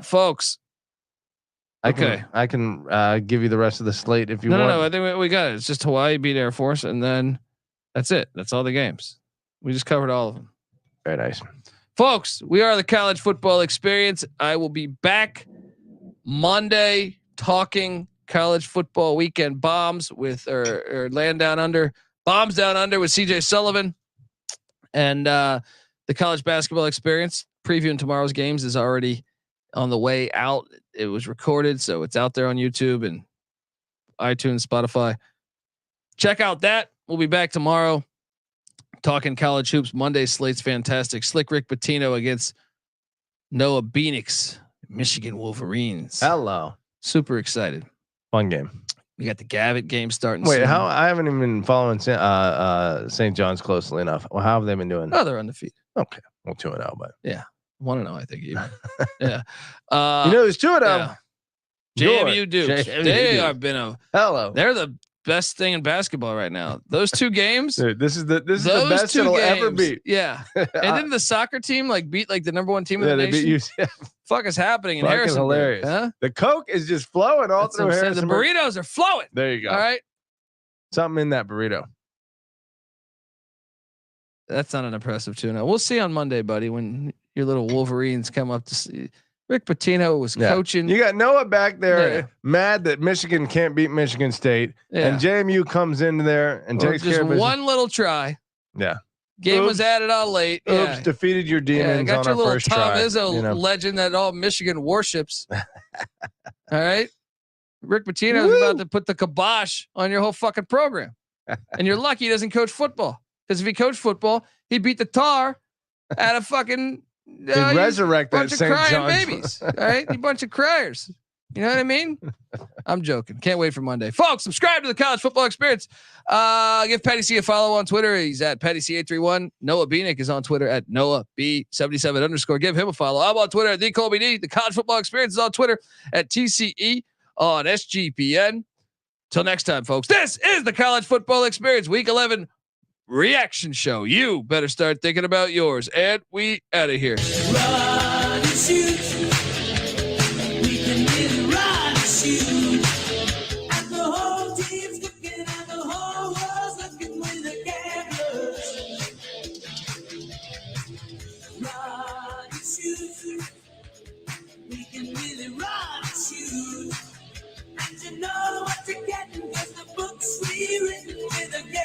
Folks. I can give you the rest of the slate if you want. No. I think we got it. It's just Hawaii beat Air Force, and then that's it. That's all the games. We just covered all of them. Very nice. Folks, we are the College Football Experience. I will be back Monday talking college football weekend bombs with or land down under bombs down under with CJ Sullivan, and the College Basketball Experience previewing tomorrow's games is already on the way out. It was recorded, so it's out there on YouTube and iTunes, Spotify. Check out that. We'll be back tomorrow talking college hoops. Monday slate's fantastic. Slick Rick Pitino against Noah Phoenix, Michigan Wolverines. Hello. Super excited. Fun game. We got the Gavitt game starting. Wait, soon. how? I haven't even been following St. John's closely enough. Well, how have they been doing? Oh, they're undefeated. Okay. Well, 2-0, but 1-0, I think even. Yeah. you know, it's 2-0. Yeah. JMU Dukes. JMU They Dukes. have been Hello. they're the best thing in basketball right now. Those 2 games. Dude, this is the those best 2 it'll games, ever be. Yeah. And then the soccer team beat the number 1 team in the they nation. beat UCF. Fuck is happening in Fucking Harrison? hilarious. Huh? The Coke is just flowing all That's through what I'm saying. Harrison. The burritos are flowing. There you go. All right. Something in that burrito. That's not an impressive 2-0. We'll see on Monday, buddy, when your little Wolverines come up to see. Rick Pitino was coaching. You got Noah back there, Yeah. mad that Michigan can't beat Michigan State, Yeah. and JMU comes in there and takes just care of business. one little try. Yeah. Game was Oops. added on late. Oops, Yeah. defeated your Yeah, demons got on your our little first Tom try. Izzo you know? legend that all Michigan worships. All right. Rick Pitino is about to put the kibosh on your whole fucking program. And you're lucky he doesn't coach football. Because if he coached football, he'd beat the tar out of fucking They resurrect that bunch of St. crying John's. babies. All right. You bunch of criers. You know what I mean? I'm joking. Can't wait for Monday. Folks, subscribe to the College Football Experience. Give Patty C a follow on Twitter. He's at Patty C831. Noah Beanick is on Twitter at NoahB77_. Give him a follow. I'm on Twitter at TheColbyD. The College Football Experience is on Twitter at TCE on SGPN. Till next time, folks. This is the College Football Experience Week 11 reaction show. You better start thinking about yours. And we out of here. Run and shoot.